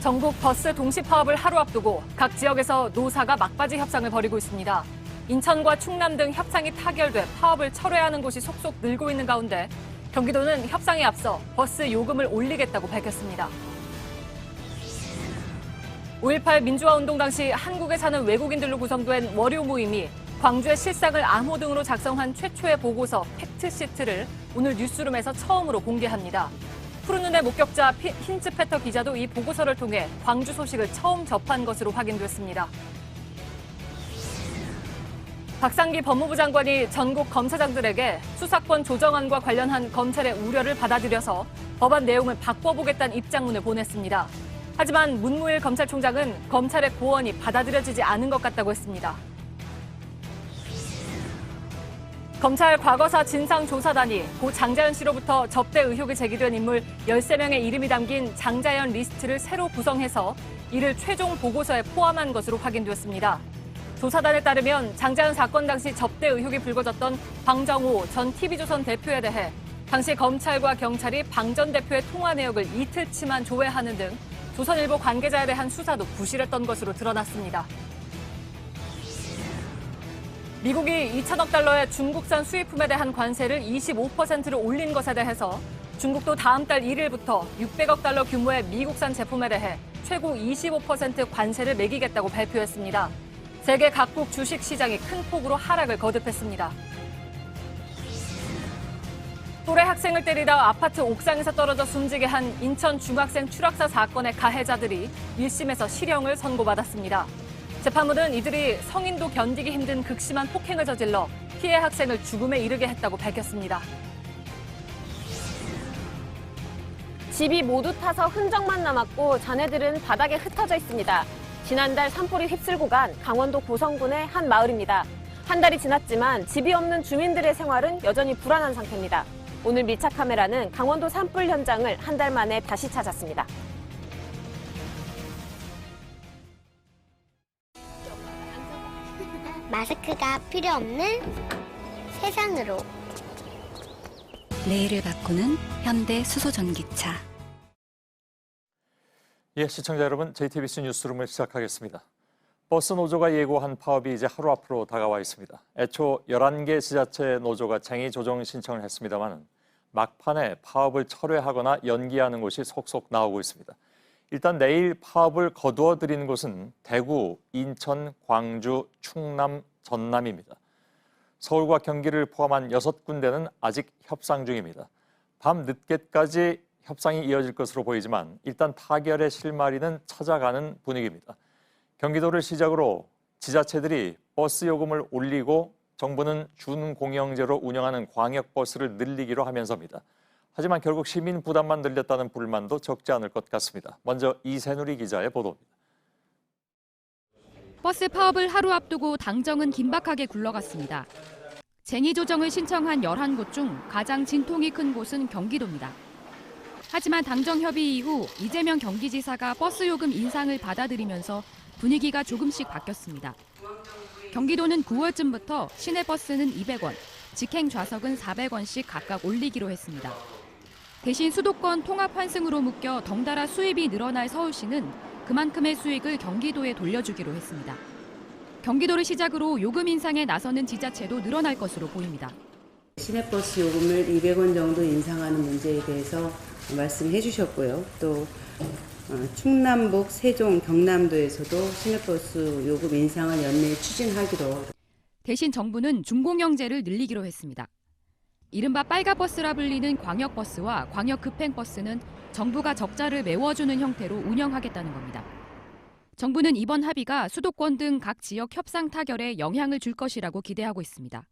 전국 버스 동시 파업을 하루 앞두고 각 지역에서 노사가 막바지 협상을 벌이고 있습니다. 인천과 충남 등 협상이 타결돼 파업을 철회하는 곳이 속속 늘고 있는 가운데 경기도는 협상에 앞서 버스 요금을 올리겠다고 밝혔습니다. 5.18 민주화운동 당시 한국에 사는 외국인들로 구성된 월요 모임이 광주의 실상을 암호 등으로 작성한 최초의 보고서 팩트시트를 오늘 뉴스룸에서 처음으로 공개합니다. 푸른 눈의 목격자 힌츠페터 기자도 이 보고서를 통해 광주 소식을 처음 접한 것으로 확인됐습니다. 박상기 법무부 장관이 전국 검사장들에게 수사권 조정안과 관련한 검찰의 우려를 받아들여서 법안 내용을 바꿔보겠다는 입장문을 보냈습니다. 하지만 문무일 검찰총장은 검찰의 고언이 받아들여지지 않은 것 같다고 했습니다. 검찰 과거사 진상조사단이 고 장자연 씨로부터 접대 의혹이 제기된 인물 13명의 이름이 담긴 장자연 리스트를 새로 구성해서 이를 최종 보고서에 포함한 것으로 확인되었습니다. 조사단에 따르면 장자연 사건 당시 접대 의혹이 불거졌던 방정호 전 TV조선 대표에 대해 당시 검찰과 경찰이 방 전 대표의 통화 내역을 이틀치만 조회하는 등 조선일보 관계자에 대한 수사도 부실했던 것으로 드러났습니다. 미국이 2천억 달러의 중국산 수입품에 대한 관세를 25%를 올린 것에 대해서 중국도 다음 달 1일부터 600억 달러 규모의 미국산 제품에 대해 최고 25% 관세를 매기겠다고 발표했습니다. 세계 각국 주식 시장이 큰 폭으로 하락을 거듭했습니다. 또래 학생을 때리다 아파트 옥상에서 떨어져 숨지게 한 인천 중학생 추락사 사건의 가해자들이 1심에서 실형을 선고받았습니다. 재판부는 이들이 성인도 견디기 힘든 극심한 폭행을 저질러 피해 학생을 죽음에 이르게 했다고 밝혔습니다. 집이 모두 타서 흔적만 남았고 자네들은 바닥에 흩어져 있습니다. 지난달 산불이 휩쓸고 간 강원도 고성군의 한 마을입니다. 한 달이 지났지만 집이 없는 주민들의 생활은 여전히 불안한 상태입니다. 오늘 밀착 카메라는 강원도 산불 현장을 한 달 만에 다시 찾았습니다. 마스크가 필요 없는 세상으로. 내일을 바꾸는 현대 수소전기차. 예, 시청자 여러분, JTBC 뉴스룸을 시작하겠습니다. 버스 노조가 예고한 파업이 이제 하루 앞으로 다가와 있습니다. 애초 11개 지자체 노조가 쟁의 조정 신청을 했습니다만 막판에 파업을 철회하거나 연기하는 곳이 속속 나오고 있습니다. 일단 내일 파업을 거두어 들이는 곳은 대구, 인천, 광주, 충남, 전남입니다. 서울과 경기를 포함한 6군데는 아직 협상 중입니다. 밤 늦게까지 협상이 이어질 것으로 보이지만 일단 타결의 실마리는 찾아가는 분위기입니다. 경기도를 시작으로 지자체들이 버스 요금을 올리고 정부는 준공영제로 운영하는 광역버스를 늘리기로 하면서입니다. 하지만 결국 시민 부담만 늘렸다는 불만도 적지 않을 것 같습니다. 먼저 이세누리 기자의 보도입니다. 버스 파업을 하루 앞두고 당정은 긴박하게 굴러갔습니다. 쟁의 조정을 신청한 11곳 중 가장 진통이 큰 곳은 경기도입니다. 하지만 당정 협의 이후 이재명 경기지사가 버스 요금 인상을 받아들이면서 분위기가 조금씩 바뀌었습니다. 경기도는 9월쯤부터 시내버스는 200원, 직행 좌석은 400원씩 각각 올리기로 했습니다. 대신 수도권 통합 환승으로 묶여 덩달아 수입이 늘어날 서울시는 그만큼의 수익을 경기도에 돌려주기로 했습니다. 경기도를 시작으로 요금 인상에 나서는 지자체도 늘어날 것으로 보입니다. 시내버스 요금을 200원 정도 인상하는 문제에 대해서 말씀해 주셨고요. 또 충남북, 세종, 경남도에서도 시내버스 요금 인상을 연내에 추진하기로. 대신 정부는 준공영제를 늘리기로 했습니다. 이른바 빨가버스라 불리는 광역버스와 광역급행버스는 정부가 적자를 메워주는 형태로 운영하겠다는 겁니다. 정부는 이번 합의가 수도권 등 각 지역 협상 타결에 영향을 줄 것이라고 기대하고 있습니다.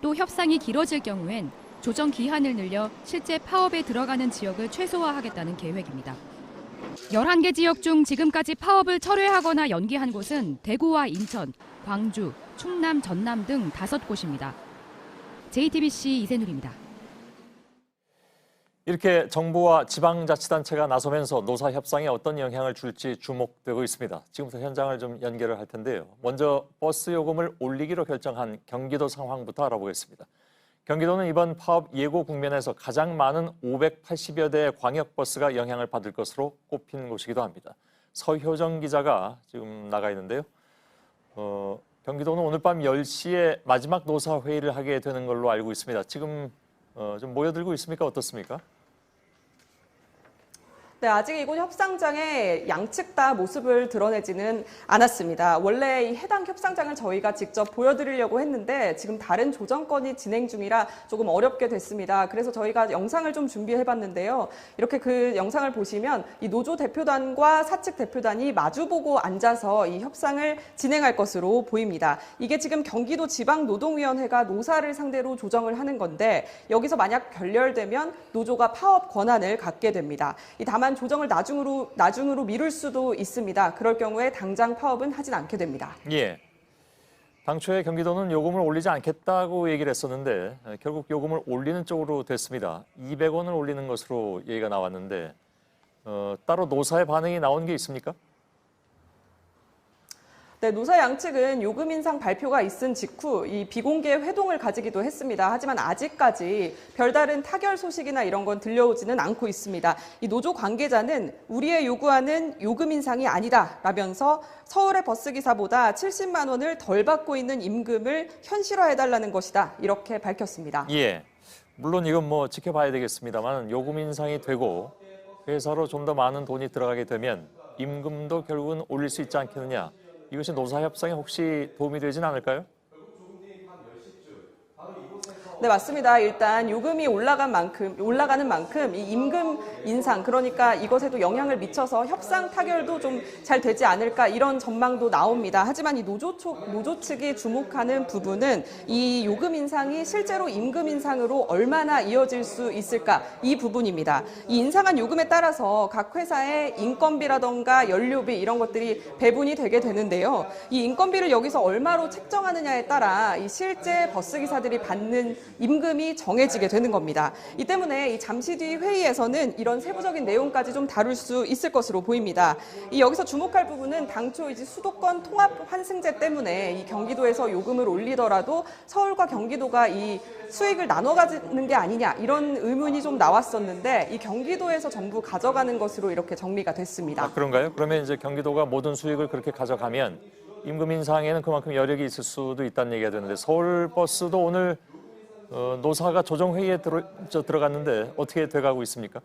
또 협상이 길어질 경우엔 조정 기한을 늘려 실제 파업에 들어가는 지역을 최소화하겠다는 계획입니다. 11개 지역 중 지금까지 파업을 철회하거나 연기한 곳은 대구와 인천, 광주, 충남, 전남 등 5곳입니다. JTBC 이세누리입니다. 이렇게 정부와 지방자치단체가 나서면서 노사 협상에 어떤 영향을 줄지 주목되고 있습니다. 지금부터 현장을 좀 연결을 할 텐데요. 먼저 버스 요금을 올리기로 결정한 경기도 상황부터 알아보겠습니다. 경기도는 이번 파업 예고 국면에서 가장 많은 580여 대의 광역버스가 영향을 받을 것으로 꼽힌 곳이기도 합니다. 서효정 기자가 지금 나가 있는데요. 경기도는 오늘 밤 10시에 마지막 노사회의를 하게 되는 걸로 알고 있습니다. 지금 좀 모여들고 있습니까? 어떻습니까? 네, 아직 이곳 협상장에 양측 다 모습을 드러내지는 않았습니다. 원래 이 해당 협상장을 저희가 직접 보여드리려고 했는데 지금 다른 조정건이 진행 중이라 조금 어렵게 됐습니다. 그래서 저희가 영상을 좀 준비해봤는데요. 이렇게 그 영상을 보시면 이 노조 대표단과 사측 대표단이 마주보고 앉아서 이 협상을 진행할 것으로 보입니다. 이게 지금 경기도 지방노동위원회가 노사를 상대로 조정을 하는 건데 여기서 만약 결렬되면 노조가 파업 권한을 갖게 됩니다. 다만 조정을 나중으로 미룰 수도 있습니다. 그럴 경우에 당장 파업은 하진 않게 됩니다. 예. 당초에 경기도는 요금을 올리지 않겠다고 얘기를 했었는데 결국 요금을 올리는 쪽으로 됐습니다. 200원을 올리는 것으로 얘기가 나왔는데 따로 노사의 반응이 나온 게 있습니까? 네, 노사 양측은 요금 인상 발표가 있은 직후 이 비공개 회동을 가지기도 했습니다. 하지만 아직까지 별다른 타결 소식이나 이런 건 들려오지는 않고 있습니다. 이 노조 관계자는 우리의 요구하는 요금 인상이 아니다라면서 서울의 버스기사보다 70만 원을 덜 받고 있는 임금을 현실화해달라는 것이다. 이렇게 밝혔습니다. 예. 물론 이건 뭐 지켜봐야 되겠습니다만 요금 인상이 되고 회사로 좀 더 많은 돈이 들어가게 되면 임금도 결국은 올릴 수 있지 않겠느냐. 이것이 노사협상에 혹시 도움이 되진 않을까요? 네, 맞습니다. 일단 요금이 올라가는 만큼 이 임금 인상, 그러니까 이것에도 영향을 미쳐서 협상 타결도 좀 잘 되지 않을까 이런 전망도 나옵니다. 하지만 이 노조 측이 주목하는 부분은 이 요금 인상이 실제로 임금 인상으로 얼마나 이어질 수 있을까 이 부분입니다. 이 인상한 요금에 따라서 각 회사의 인건비라던가 연료비 이런 것들이 배분이 되게 되는데요. 이 인건비를 여기서 얼마로 책정하느냐에 따라 이 실제 버스기사들이 받는 임금이 정해지게 되는 겁니다. 이 때문에 이 잠시 뒤 회의에서는 이런 세부적인 내용까지 좀 다룰 수 있을 것으로 보입니다. 여기서 주목할 부분은 당초 이제 수도권 통합 환승제 때문에 이 경기도에서 요금을 올리더라도 서울과 경기도가 이 수익을 나눠 가지는 게 아니냐 이런 의문이 좀 나왔었는데 이 경기도에서 전부 가져가는 것으로 이렇게 정리가 됐습니다. 아, 그런가요? 그러면 이제 경기도가 모든 수익을 그렇게 가져가면 임금 인상에는 그만큼 여력이 있을 수도 있다는 얘기가 되는데 서울버스도 오늘 노사가 조정회의에 들어갔는데 어떻게 돼가고 있습니까?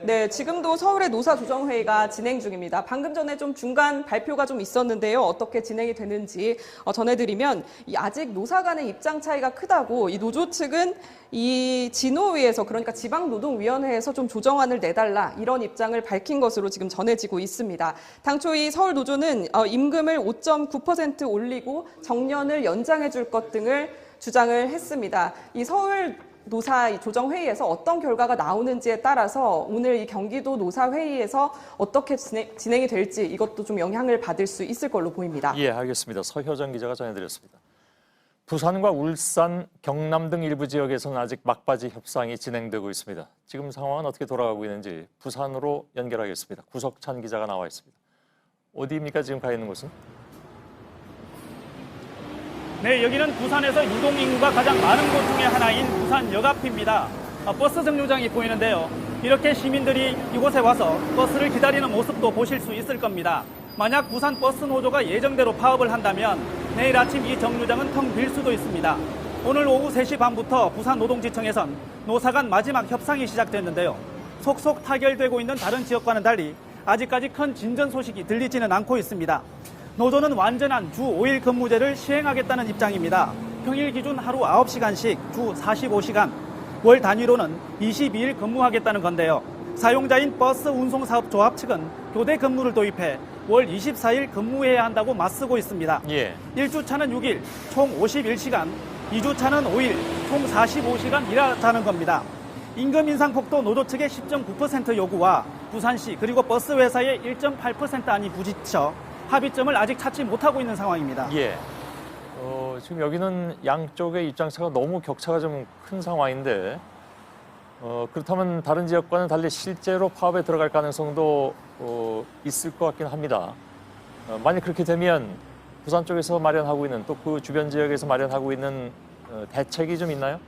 네, 지금도 서울의 노사 조정회의가 진행 중입니다. 방금 전에 좀 중간 발표가 좀 있었는데요. 어떻게 진행이 되는지 전해드리면 아직 노사 간의 입장 차이가 크다고 이 노조 측은 이 진호위에서 그러니까 지방노동위원회에서 좀 조정안을 내달라 이런 입장을 밝힌 것으로 지금 전해지고 있습니다. 당초 이 서울 노조는 임금을 5.9% 올리고 정년을 연장해 줄 것 등을 주장을 했습니다. 이 서울 노사 조정회의에서 어떤 결과가 나오는지에 따라서 오늘 이 경기도 노사회의에서 어떻게 진행이 될지 이것도 좀 영향을 받을 수 있을 걸로 보입니다. 예, 알겠습니다. 서효정 기자가 전해드렸습니다. 부산과 울산, 경남 등 일부 지역에서는 아직 막바지 협상이 진행되고 있습니다. 지금 상황은 어떻게 돌아가고 있는지 부산으로 연결하겠습니다. 구석찬 기자가 나와 있습니다. 어디입니까? 지금 가 있는 곳은? 네, 여기는 부산에서 유동인구가 가장 많은 곳 중에 하나인 부산역 앞입니다. 버스 정류장이 보이는데요. 이렇게 시민들이 이곳에 와서 버스를 기다리는 모습도 보실 수 있을 겁니다. 만약 부산 버스 노조가 예정대로 파업을 한다면 내일 아침 이 정류장은 텅 빌 수도 있습니다. 오늘 오후 3시 반부터 부산노동지청에선 노사 간 마지막 협상이 시작됐는데요. 속속 타결되고 있는 다른 지역과는 달리 아직까지 큰 진전 소식이 들리지는 않고 있습니다. 노조는 완전한 주 5일 근무제를 시행하겠다는 입장입니다. 평일 기준 하루 9시간씩 주 45시간, 월 단위로는 22일 근무하겠다는 건데요. 사용자인 버스 운송사업조합 측은 교대 근무를 도입해 월 24일 근무해야 한다고 맞서고 있습니다. 예. 1주차는 6일, 총 51시간, 2주차는 5일, 총 45시간 일하자는 겁니다. 임금 인상 폭도 노조 측의 10.9% 요구와 부산시 그리고 버스 회사의 1.8% 안이 부딪혀 합의점을 아직 찾지 못하고 있는 상황입니다. 예. 지금 여기는 양쪽의 입장차가 너무 격차가 좀 큰 상황인데 그렇다면 다른 지역과는 달리 실제로 파업에 들어갈 가능성도 있을 것 같긴 합니다. 만약 그렇게 되면 부산 쪽에서 마련하고 있는 또 그 주변 지역에서 마련하고 있는 대책이 좀 있나요?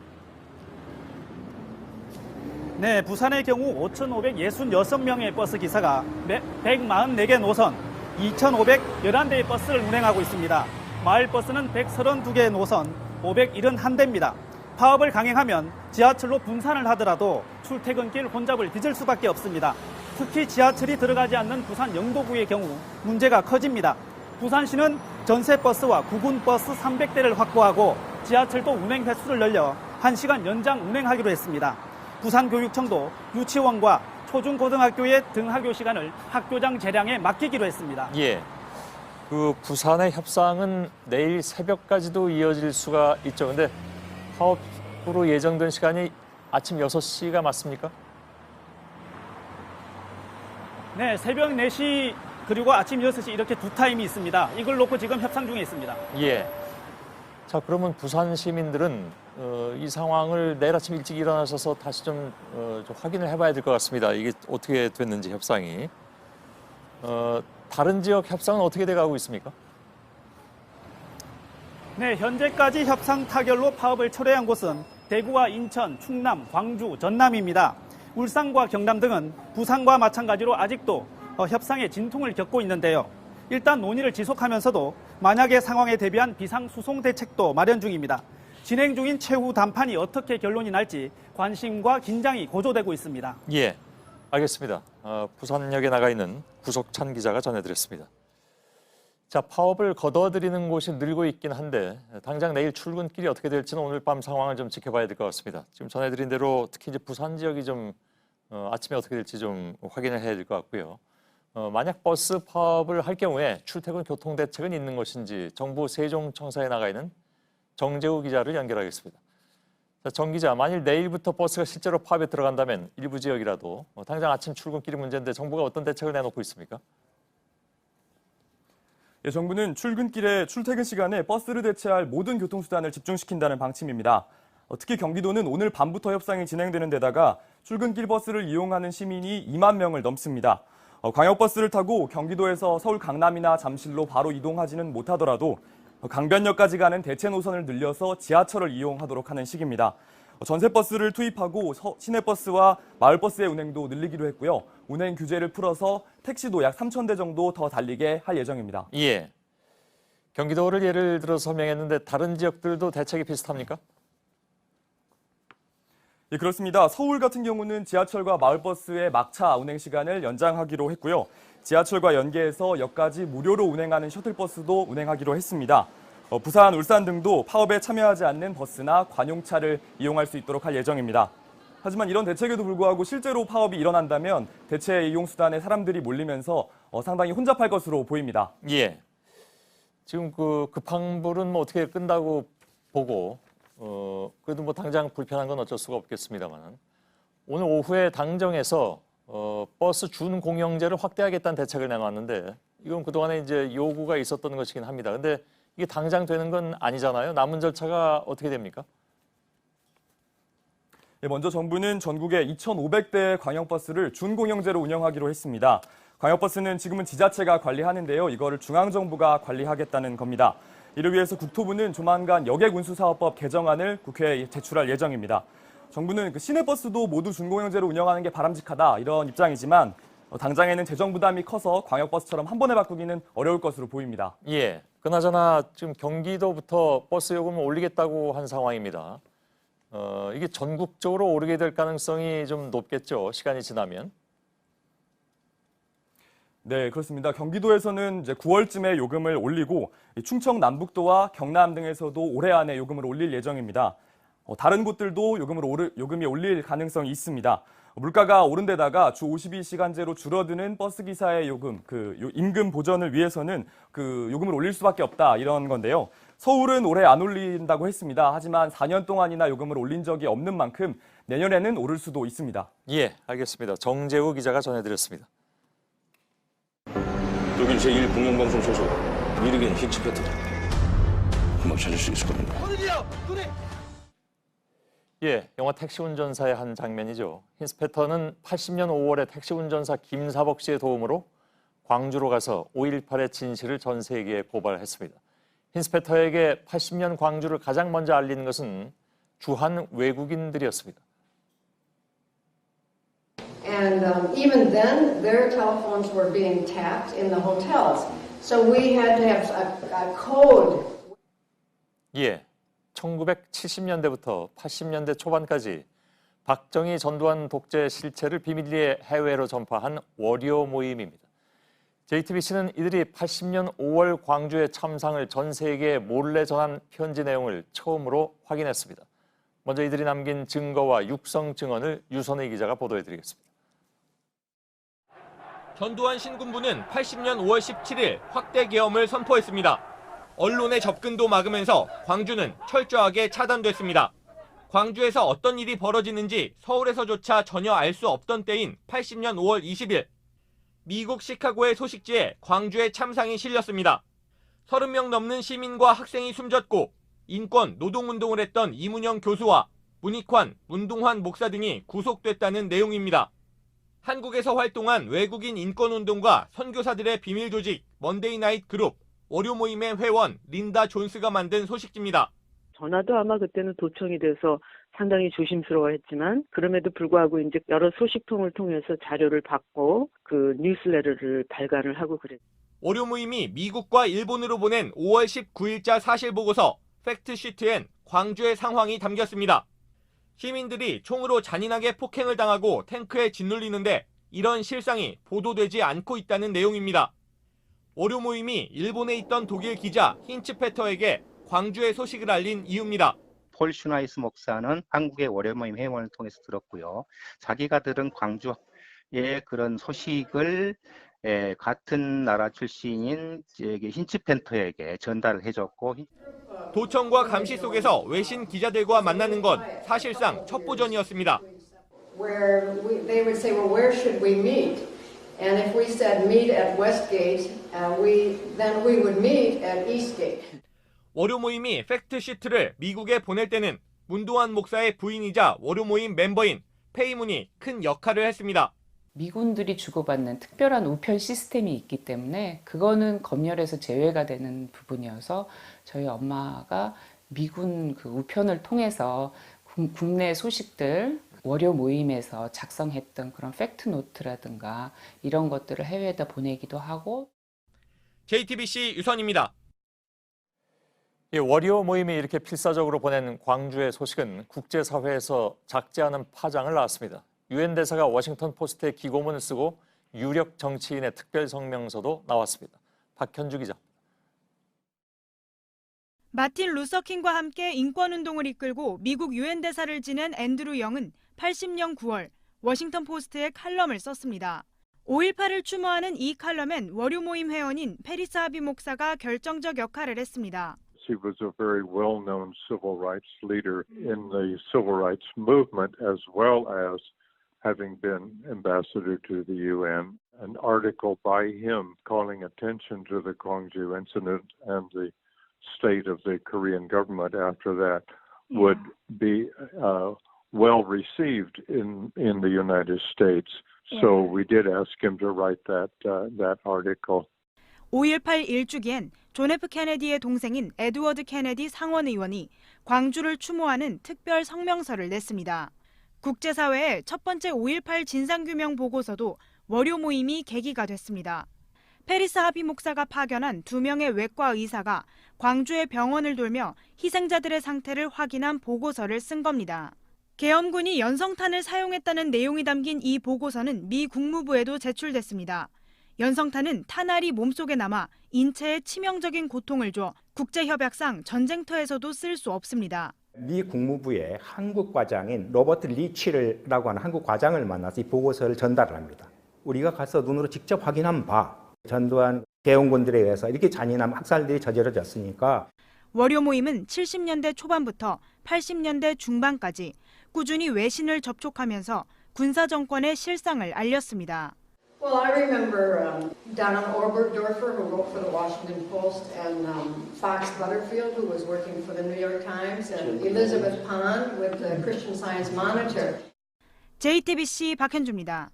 네, 부산의 경우 5,566명의 버스 기사가 144개 노선, 2,511대의 버스를 운행하고 있습니다. 마을버스는 132개 노선, 571대입니다. 파업을 강행하면 지하철로 분산을 하더라도 출퇴근길 혼잡을 빚을 수밖에 없습니다. 특히 지하철이 들어가지 않는 부산 영도구의 경우 문제가 커집니다. 부산시는 전세버스와 구군버스 300대를 확보하고 지하철도 운행 횟수를 늘려 1시간 연장 운행하기로 했습니다. 부산교육청도 유치원과 초중고등학교의 등하교 시간을 학교장 재량에 맡기기로 했습니다. 예. 그 부산의 협상은 내일 새벽까지도 이어질 수가 있죠. 근데 파업으로 예정된 시간이 아침 6시가 맞습니까? 네, 새벽 4시 그리고 아침 6시 이렇게 두 타임이 있습니다. 이걸 놓고 지금 협상 중에 있습니다. 예. 자, 그러면 부산 시민들은 이 상황을 내일 아침 일찍 일어나셔서 다시 좀 확인을 해봐야 될 것 같습니다. 이게 어떻게 됐는지 협상이. 다른 지역 협상은 어떻게 돼가고 있습니까? 네, 현재까지 협상 타결로 파업을 철회한 곳은 대구와 인천, 충남, 광주, 전남입니다. 울산과 경남 등은 부산과 마찬가지로 아직도 협상의 진통을 겪고 있는데요. 일단 논의를 지속하면서도 만약의 상황에 대비한 비상수송 대책도 마련 중입니다. 진행 중인 최후談판이 어떻게 결론이 날지 관심과 긴장이 고조되고 있습니다. 예, 알겠습니다. 부산역에 나가 있는 구석찬 기자가 전해드렸습니다. 자, 파업을 거둬들이는 곳이 늘고 있긴 한데 당장 내일 출근길이 어떻게 될지는 오늘 밤 상황을 좀 지켜봐야 될 것 같습니다. 지금 전해드린 대로 특히 이제 부산 지역이 좀 아침에 어떻게 될지 좀 확인을 해야 될 것 같고요. 만약 버스 파업을 할 경우에 출퇴근 교통 대책은 있는 것인지 정부 세종청사에 나가 있는 정재우 기자를 연결하겠습니다. 자, 정 기자, 만일 내일부터 버스가 실제로 파업에 들어간다면 일부 지역이라도 당장 아침 출근길이 문제인데 정부가 어떤 대책을 내놓고 있습니까? 예, 정부는 출근길에 출퇴근 시간에 버스를 대체할 모든 교통수단을 집중시킨다는 방침입니다. 특히 경기도는 오늘 밤부터 협상이 진행되는 데다가 출근길 버스를 이용하는 시민이 2만 명을 넘습니다. 광역버스를 타고 경기도에서 서울 강남이나 잠실로 바로 이동하지는 못하더라도 강변역까지 가는 대체 노선을 늘려서 지하철을 이용하도록 하는 식입니다. 전세버스를 투입하고 시내버스와 마을버스의 운행도 늘리기로 했고요. 운행 규제를 풀어서 택시도 약 3,000대 정도 더 달리게 할 예정입니다. 예. 경기도를 예를 들어서 설명했는데 다른 지역들도 대책이 비슷합니까? 예, 그렇습니다. 서울 같은 경우는 지하철과 마을버스의 막차 운행 시간을 연장하기로 했고요. 지하철과 연계해서 역까지 무료로 운행하는 셔틀버스도 운행하기로 했습니다. 부산, 울산 등도 파업에 참여하지 않는 버스나 관용차를 이용할 수 있도록 할 예정입니다. 하지만 이런 대책에도 불구하고 실제로 파업이 일어난다면 대체 이용수단에 사람들이 몰리면서 상당히 혼잡할 것으로 보입니다. 예. 지금 그 급한 불은 뭐 어떻게 끈다고 보고 그래도 뭐 당장 불편한 건 어쩔 수가 없겠습니다만 오늘 오후에 당정에서 버스 준공영제를 확대하겠다는 대책을 내놨는데 이건 그동안에 이제 요구가 있었던 것이긴 합니다. 근데 이게 당장 되는 건 아니잖아요. 남은 절차가 어떻게 됩니까? 네, 먼저 정부는 전국에 2,500대의 광역버스를 준공영제로 운영하기로 했습니다. 광역버스는 지금은 지자체가 관리하는데요. 이거를 중앙정부가 관리하겠다는 겁니다. 이를 위해서 국토부는 조만간 여객운수사업법 개정안을 국회에 제출할 예정입니다. 정부는 시내버스도 모두 준공영제로 운영하는 게 바람직하다 이런 입장이지만 당장에는 재정 부담이 커서 광역버스처럼 한 번에 바꾸기는 어려울 것으로 보입니다. 예. 그나저나 지금 경기도부터 버스 요금을 올리겠다고 한 상황입니다. 이게 전국적으로 오르게 될 가능성이 좀 높겠죠. 시간이 지나면. 네, 그렇습니다. 경기도에서는 이제 9월쯤에 요금을 올리고 충청 남북도와 경남 등에서도 올해 안에 요금을 올릴 예정입니다. 다른 곳들도 요금이 올릴 가능성이 있습니다. 물가가 오른 데다가 주 52시간제로 줄어드는 버스기사의 요금, 임금 보전을 위해서는 요금을 올릴 수밖에 없다 이런 건데요. 서울은 올해 안 올린다고 했습니다. 하지만 4년 동안이나 요금을 올린 적이 없는 만큼 내년에는 오를 수도 있습니다. 예, 알겠습니다. 정재우 기자가 전해드렸습니다. 독일 제1공영방송 소속 미르겐 히츠 패턴 금방 찾을 수 있을 겁니다. 예, 영화 택시 운전사의 한 장면이죠. 힌스 패턴은 80년 5월에 택시 운전사 김사복 씨의 도움으로 광주로 가서 5.18의 진실을 전 세계에 고발했습니다. 힌스페터에게 80년 광주를 가장 먼저 알린 것은 주한 외국인들이었습니다. And even then, their telephones were being tapped in the hotels. So we had to have a code. 예, 1970년대부터 80년대 초반까지 박정희 전두환 독재 실체를 비밀리에 해외로 전파한 월요 모임입니다. JTBC는 이들이 80년 5월 광주의 참상을 전 세계에 몰래 전한 편지 내용을 처음으로 확인했습니다. 먼저 이들이 남긴 증거와 육성 증언을 유선희 기자가 보도해드리겠습니다. 전두환 신군부는 80년 5월 17일 확대 계엄을 선포했습니다. 언론의 접근도 막으면서 광주는 철저하게 차단됐습니다. 광주에서 어떤 일이 벌어지는지 서울에서조차 전혀 알 수 없던 때인 80년 5월 20일, 미국 시카고의 소식지에 광주의 참상이 실렸습니다. 30명 넘는 시민과 학생이 숨졌고 인권, 노동운동을 했던 이문영 교수와 문익환, 문동환 목사 등이 구속됐다는 내용입니다. 한국에서 활동한 외국인 인권운동가 선교사들의 비밀 조직 먼데이 나잇 그룹, 월요 모임의 회원 린다 존스가 만든 소식지입니다. 전화도 아마 그때는 도청이 돼서 상당히 조심스러워했지만 그럼에도 불구하고 이제 여러 소식통을 통해서 자료를 받고 그 뉴스레터를 발간을 하고 그랬어요. 월요 모임이 미국과 일본으로 보낸 5월 19일자 사실보고서 팩트시트엔 광주의 상황이 담겼습니다. 시민들이 총으로 잔인하게 폭행을 당하고 탱크에 짓눌리는데 이런 실상이 보도되지 않고 있다는 내용입니다. 월요 모임이 일본에 있던 독일 기자 힌츠페터에게 광주의 소식을 알린 이유입니다. 폴 슈나이스 목사는 한국의 월요 모임 회원을 통해서 들었고요. 자기가 들은 광주의 그런 소식을 같은 나라 출신인 힌츠펜터에게 전달을 해줬고, 도청과 감시 속에서 외신 기자들과 만나는 건 사실상 첩보전이었습니다. They would say, well, where should we meet? And if we said meet at Westgate, then we would meet at Eastgate. 월요 모임이 팩트시트를 미국에 보낼 때는 문동환 목사의 부인이자 월요 모임 멤버인 페이문이 큰 역할을 했습니다. 미군들이 주고받는 특별한 우편 시스템이 있기 때문에 그거는 검열에서 제외가 되는 부분이어서 저희 엄마가 미군 그 우편을 통해서 국내 소식들 월요 모임에서 작성했던 그런 팩트 노트라든가 이런 것들을 해외에다 보내기도 하고. JTBC 유선입니다. 월요 모임이 이렇게 필사적으로 보낸 광주의 소식은 국제사회에서 작지 않은 파장을 낳았습니다. 유엔 대사가 워싱턴 포스트에 기고문을 쓰고 유력 정치인의 특별 성명서도 나왔습니다. 박현주 기자. 마틴 루서킹과 함께 인권운동을 이끌고 미국 유엔 대사를 지낸 앤드루 영은 80년 9월 워싱턴 포스트에 칼럼을 썼습니다. 5.18을 추모하는 이 칼럼엔 월요 모임 회원인 페리스 하비 목사가 결정적 역할을 했습니다. She was a very well-known civil rights leader in the civil rights movement, as well as having been ambassador to the UN. An article by him calling attention to the Gwangju incident and the state of the Korean government after that would be well received in the United States. So we did ask him to write that article. 5.18 일주기엔 존 F 케네디의 동생인 에드워드 케네디 상원 의원이 광주를 추모하는 특별 성명서를 냈습니다. 국제사회의 첫 번째 5.18 진상규명 보고서도 월요 모임이 계기가 됐습니다. 페리스 하비 목사가 파견한 2명의 외과 의사가 광주의 병원을 돌며 희생자들의 상태를 확인한 보고서를 쓴 겁니다. 계엄군이 연성탄을 사용했다는 내용이 담긴 이 보고서는 미 국무부에도 제출됐습니다. 연성탄은 탄알이 몸속에 남아 인체에 치명적인 고통을 줘 국제협약상 전쟁터에서도 쓸 수 없습니다. 미 국무부의 한국 과장인 로버트 리치라고 하는 한국 과장을 만나서 이 보고서를 전달을 합니다. 우리가 가서 눈으로 직접 확인한 바 전두환 계엄군들에 의해서 이렇게 잔인한 학살들이 저지러졌으니까. 월요 모임은 70년대 초반부터 80년대 중반까지 꾸준히 외신을 접촉하면서 군사 정권의 실상을 알렸습니다. Well, I remember Donald Obergdorfer, who wrote for the Washington Post, and Fox Butterfield, who was working for the New York Times, and Elizabeth Pond with the Christian Science Monitor. JTBC 박현주입니다.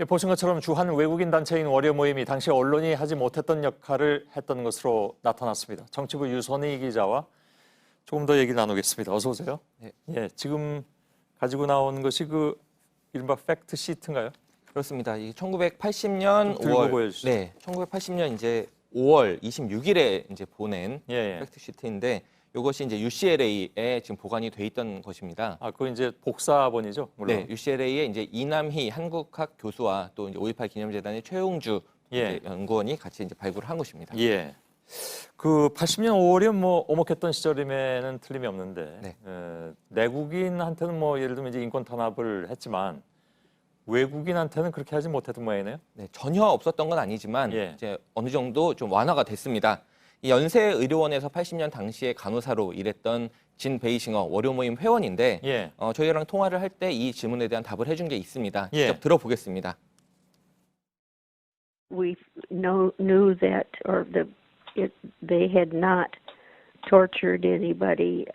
예, 보신 것처럼 주한 외국인 단체인 월요 모임이 당시 언론이 하지 못했던 역할을 했던 것으로 나타났습니다. 정치부 유선희 기자와 조금 더 얘기 나누겠습니다. 어서 오세요. 네. 예, 지금 가지고 나온 것이 그 이른바 팩트 시트인가요? 그렇습니다. 이 1980년 들고 5월, 보여주시죠. 네, 1980년 이제 5월 26일에 이제 보낸 예. 팩트 시트인데 이것이 이제 UCLA에 지금 보관이 돼 있던 것입니다. 아, 그거 이제 복사본이죠, 물론. 네, UCLA의 이제 이남희 한국학 교수와 또 이제 5.18 기념재단의 최용주 이제 연구원이 같이 이제 발굴을 한 것입니다. 예. 그 80년 5월이면 뭐 오목했던 시절임에는 틀림이 없는데 네. 내국인한테는 뭐 예를 들면 이제 인권 탄압을 했지만 외국인한테는 그렇게 하지 못했던 모양이네요. 네, 전혀 없었던 건 아니지만 예. 이제 어느 정도 좀 완화가 됐습니다. 이 연세의료원에서 80년 당시에 간호사로 일했던 진 베이싱어 월요 모임 회원인데 예. 저희랑 통화를 할 때 이 질문에 대한 답을 해준 게 있습니다. 예. 직접 들어보겠습니다. We knew that, they had not tortured anybody,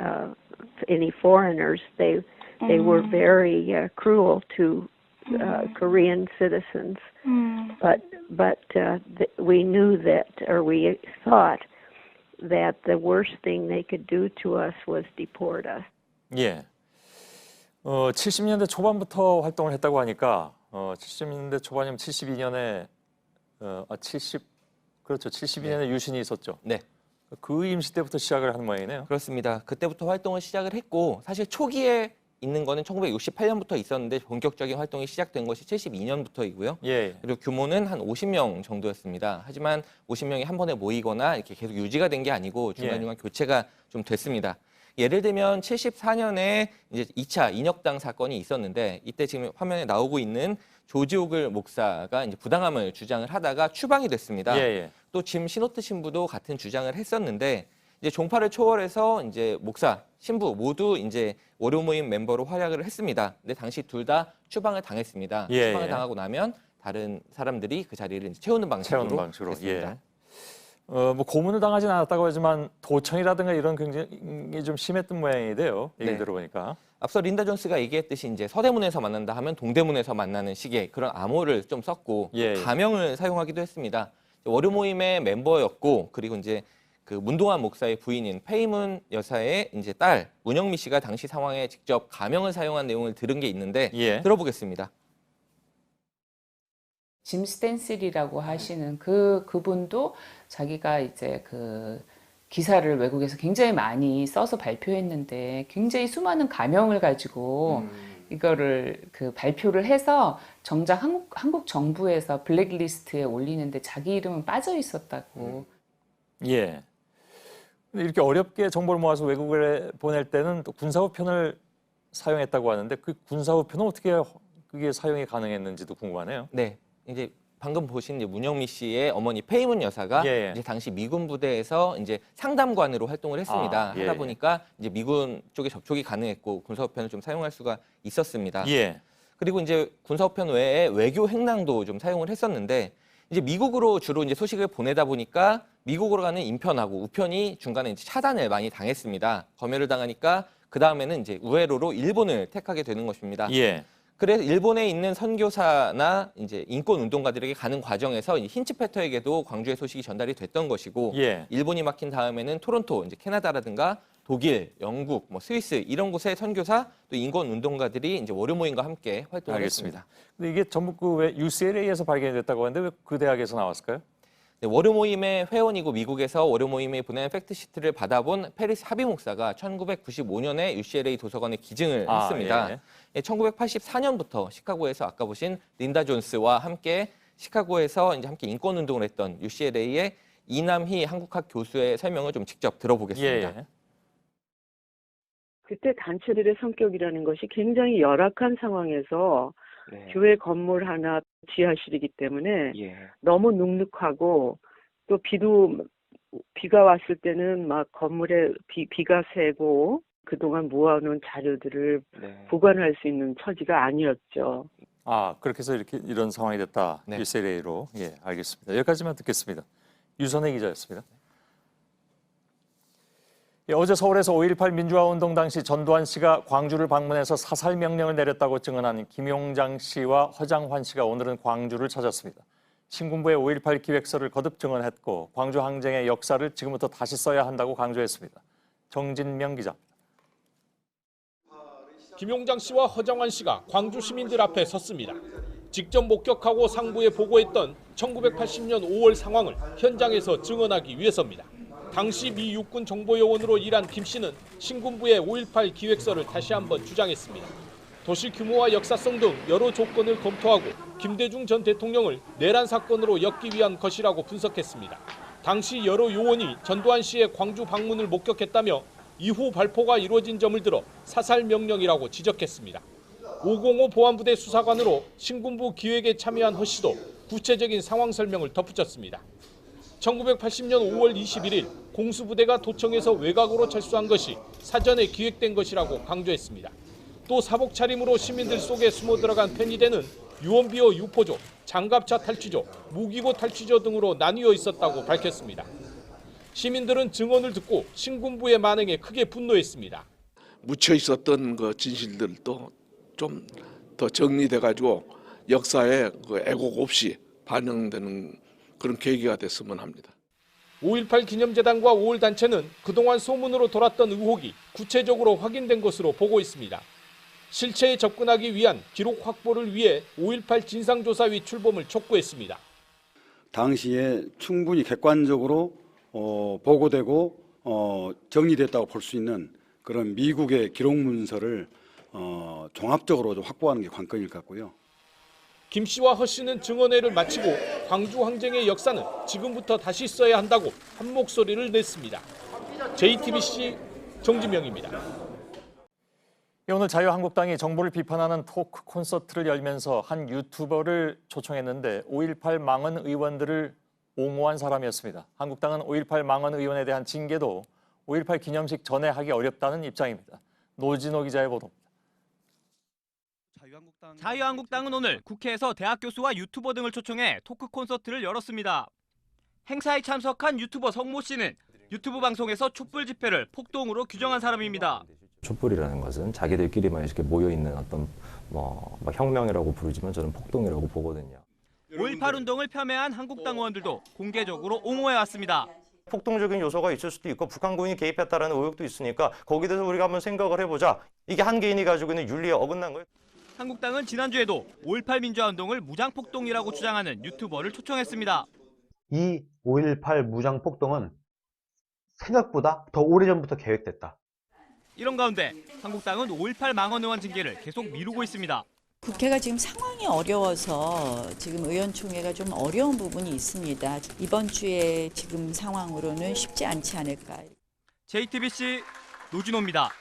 any foreigners. They were very cruel to Korean citizens. We knew that, or we thought that the worst thing they could do to us was deport us. 예. 70년대 초반부터 활동을 했다고 하니까 70년대 초반이면 72년에 72년에 유신이 있었죠. 네. 그 임시 때부터 시작을 한 모양이네요. 그렇습니다. 그때부터 활동을 시작을 했고 사실 초기에 있는 거는 1968년부터 있었는데 본격적인 활동이 시작된 것이 72년부터이고요. 예. 그리고 규모는 한 50명 정도였습니다. 하지만 50명이 한 번에 모이거나 이렇게 계속 유지가 된 게 아니고 중간중간 교체가 좀 됐습니다. 예를 들면 74년에 이제 2차 인혁당 사건이 있었는데 이때 지금 화면에 나오고 있는 조지 오글 목사가 이제 부당함을 주장을 하다가 추방이 됐습니다. 또 짐 시노트 신부도 같은 주장을 했었는데 이제 종파를 초월해서 이제 목사, 신부 모두 이제 월요 모임 멤버로 활약을 했습니다. 근데 당시 둘 다 추방을 당했습니다. 추방을 당하고 나면 다른 사람들이 그 자리를 이제 채우는 방식으로 됐습니다. 예. 뭐 고문을 당하진 않았다고 하지만 도청이라든가 이런 굉장히 좀 심했던 모양이 돼요. 얘기 들어보니까. 앞서 린다 존스가 얘기했듯이 이제 서대문에서 만난다 하면 동대문에서 만나는 식의 그런 암호를 좀 썼고 가명을 사용하기도 했습니다. 월요 모임의 멤버였고 그리고 이제 그 문동환 목사의 부인인 페이문 여사의 이제 딸 문영미 씨가 당시 상황에 직접 가명을 사용한 내용을 들은 게 있는데 들어보겠습니다. 짐 스탠실이라고 하시는 그분도 자기가 이제 그 기사를 외국에서 굉장히 많이 써서 발표했는데 굉장히 수많은 가명을 가지고 이거를 그 발표를 해서 정작 한국 정부에서 블랙리스트에 올리는데 자기 이름은 빠져 있었다고. 예. 근데 이렇게 어렵게 정보를 모아서 외국에 보낼 때는 또 군사우편을 사용했다고 하는데 그 군사우편은 어떻게 그게 사용이 가능했는지도 궁금하네요. 네, 이제 방금 보신 이제 문영미 씨의 어머니 페이문 여사가 이제 당시 미군 부대에서 이제 상담관으로 활동을 했습니다. 하다 보니까 이제 미군 쪽에 접촉이 가능했고 군사우편을 좀 사용할 수가 있었습니다. 그리고 이제 군사우편 외에 외교 행랑도 좀 사용을 했었는데 이제 미국으로 주로 이제 소식을 보내다 보니까 미국으로 가는 인편하고 우편이 중간에 이제 차단을 많이 당했습니다. 검열을 당하니까 그 다음에는 이제 우회로로 일본을 택하게 되는 것입니다. 그래서 일본에 있는 선교사나 이제 인권 운동가들에게 가는 과정에서 힌츠페터에게도 광주의 소식이 전달이 됐던 것이고 일본이 막힌 다음에는 토론토, 이제 캐나다라든가 독일, 영국, 뭐 스위스 이런 곳의 선교사 또 인권 운동가들이 이제 월요 모임과 함께 활동을 했습니다. 근데 이게 전부 그 왜 UCLA에서 발견이 됐다고 하는데 왜 그 대학에서 나왔을까요? 네, 월요 모임의 회원이고 미국에서 월요 모임에 보낸 팩트시트를 받아본 페리스 하비 목사가 1995년에 UCLA 도서관에 기증을 했습니다. 1984년부터 시카고에서 아까 보신 린다 존스와 함께 시카고에서 이제 함께 인권 운동을 했던 UCLA의 이남희 한국학 교수의 설명을 좀 직접 들어보겠습니다. 그때 단체들의 성격이라는 것이 굉장히 열악한 상황에서 교회 건물 하나 지하실이기 때문에 너무 눅눅하고 또 비가 왔을 때는 막 건물에 비가 새고 그동안 모아놓은 자료들을 보관할 수 있는 처지가 아니었죠. 아, 그렇게 해서 이런 상황이 됐다. UCLA로. 예, 알겠습니다. 여기까지만 듣겠습니다. 유선혜 기자였습니다. 어제 서울에서 5.18 민주화운동 당시 전두환 씨가 광주를 방문해서 사살 명령을 내렸다고 증언한 김용장 씨와 허장환 씨가 오늘은 광주를 찾았습니다. 신군부의 5.18 기획서를 거듭 증언했고 광주 항쟁의 역사를 지금부터 다시 써야 한다고 강조했습니다. 정진명 기자입니다. 김용장 씨와 허장환 씨가 광주 시민들 앞에 섰습니다. 직접 목격하고 상부에 보고했던 1980년 5월 상황을 현장에서 증언하기 위해서입니다. 당시 미 육군 정보요원으로 일한 김 씨는 신군부의 5.18 기획서를 다시 한번 주장했습니다. 도시 규모와 역사성 등 여러 조건을 검토하고 김대중 전 대통령을 내란 사건으로 엮기 위한 것이라고 분석했습니다. 당시 여러 요원이 전두환 씨의 광주 방문을 목격했다며 이후 발포가 이루어진 점을 들어 사살 명령이라고 지적했습니다. 505 보안부대 수사관으로 신군부 기획에 참여한 허 씨도 구체적인 상황 설명을 덧붙였습니다. 1980년 5월 21일 공수부대가 도청에서 외곽으로 철수한 것이 사전에 기획된 것이라고 강조했습니다. 또 사복 차림으로 시민들 속에 숨어 들어간 편의대는 유언비어 유포조, 장갑차 탈취조, 무기고 탈취조 등으로 나뉘어 있었다고 밝혔습니다. 시민들은 증언을 듣고 신군부의 만행에 크게 분노했습니다. 묻혀 있었던 그 진실들도 좀 더 정리돼가지고 역사에 그 애곡 없이 반영되는 그런 계기가 됐으면 합니다. 5.18 기념재단과 5월 단체는 그동안 소문으로 돌았던 의혹이 구체적으로 확인된 것으로 보고 있습니다. 실체에 접근하기 위한 기록 확보를 위해 5.18 진상조사위 출범을 촉구했습니다. 당시에 충분히 객관적으로 보고되고 정리됐다고 볼 수 있는 그런 미국의 기록 문서를 종합적으로 확보하는 게 관건일 것 같고요. 김 씨와 허 씨는 증언회를 마치고 광주 항쟁의 역사는 지금부터 다시 써야 한다고 한 목소리를 냈습니다. JTBC 정진명입니다. 오늘 자유한국당이 정부를 비판하는 토크 콘서트를 열면서 한 유튜버를 초청했는데 5.18 망언 의원들을 옹호한 사람이었습니다. 한국당은 5.18 망언 의원에 대한 징계도 5.18 기념식 전에 하기 어렵다는 입장입니다. 노진호 기자의 보도입니다. 자유한국당은 오늘 국회에서 대학 교수와 유튜버 등을 초청해 토크 콘서트를 열었습니다. 행사에 참석한 유튜버 성모 씨는 유튜브 방송에서 촛불 집회를 폭동으로 규정한 사람입니다. 촛불이라는 것은 자기들끼리만 이렇게 모여있는 어떤 혁명이라고 부르지만 저는 폭동이라고 보거든요. 5.18 운동을 폄훼한 한국당 의원들도 공개적으로 옹호해왔습니다. 폭동적인 요소가 있을 수도 있고 북한군이 개입했다라는 의혹도 있으니까 거기에 대해서 우리가 한번 생각을 해보자. 이게 한 개인이 가지고 있는 윤리에 어긋난 거예요. 한국당은 지난주에도 5.18 민주화운동을 무장폭동이라고 주장하는 유튜버를 초청했습니다. 이 5.18 무장폭동은 생각보다 더 오래전부터 계획됐다. 이런 가운데 한국당은 5.18 망언 의원 징계를 계속 미루고 있습니다. 국회가 지금 상황이 어려워서 지금 의원총회가 좀 어려운 부분이 있습니다. 이번 주에 지금 상황으로는 쉽지 않지 않을까. JTBC 노진호입니다.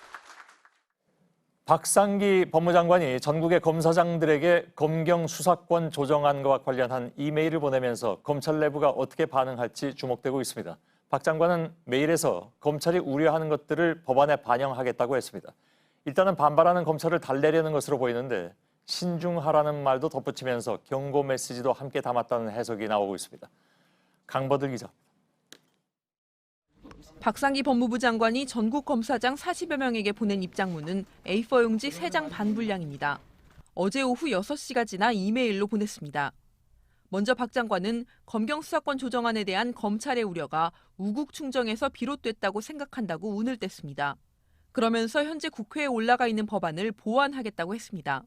박상기 법무장관이 전국의 검사장들에게 검경 수사권 조정안과 관련한 이메일을 보내면서 검찰 내부가 어떻게 반응할지 주목되고 있습니다. 박 장관은 메일에서 검찰이 우려하는 것들을 법안에 반영하겠다고 했습니다. 일단은 반발하는 검찰을 달래려는 것으로 보이는데 신중하라는 말도 덧붙이면서 경고 메시지도 함께 담았다는 해석이 나오고 있습니다. 강버들 기자. 박상기 법무부 장관이 전국 검사장 40여 명에게 보낸 입장문은 A4 용지 3장 반 분량입니다. 어제 오후 6시가 지나 이메일로 보냈습니다. 먼저 박 장관은 검경 수사권 조정안에 대한 검찰의 우려가 우국 충정에서 비롯됐다고 생각한다고 운을 뗐습니다. 그러면서 현재 국회에 올라가 있는 법안을 보완하겠다고 했습니다.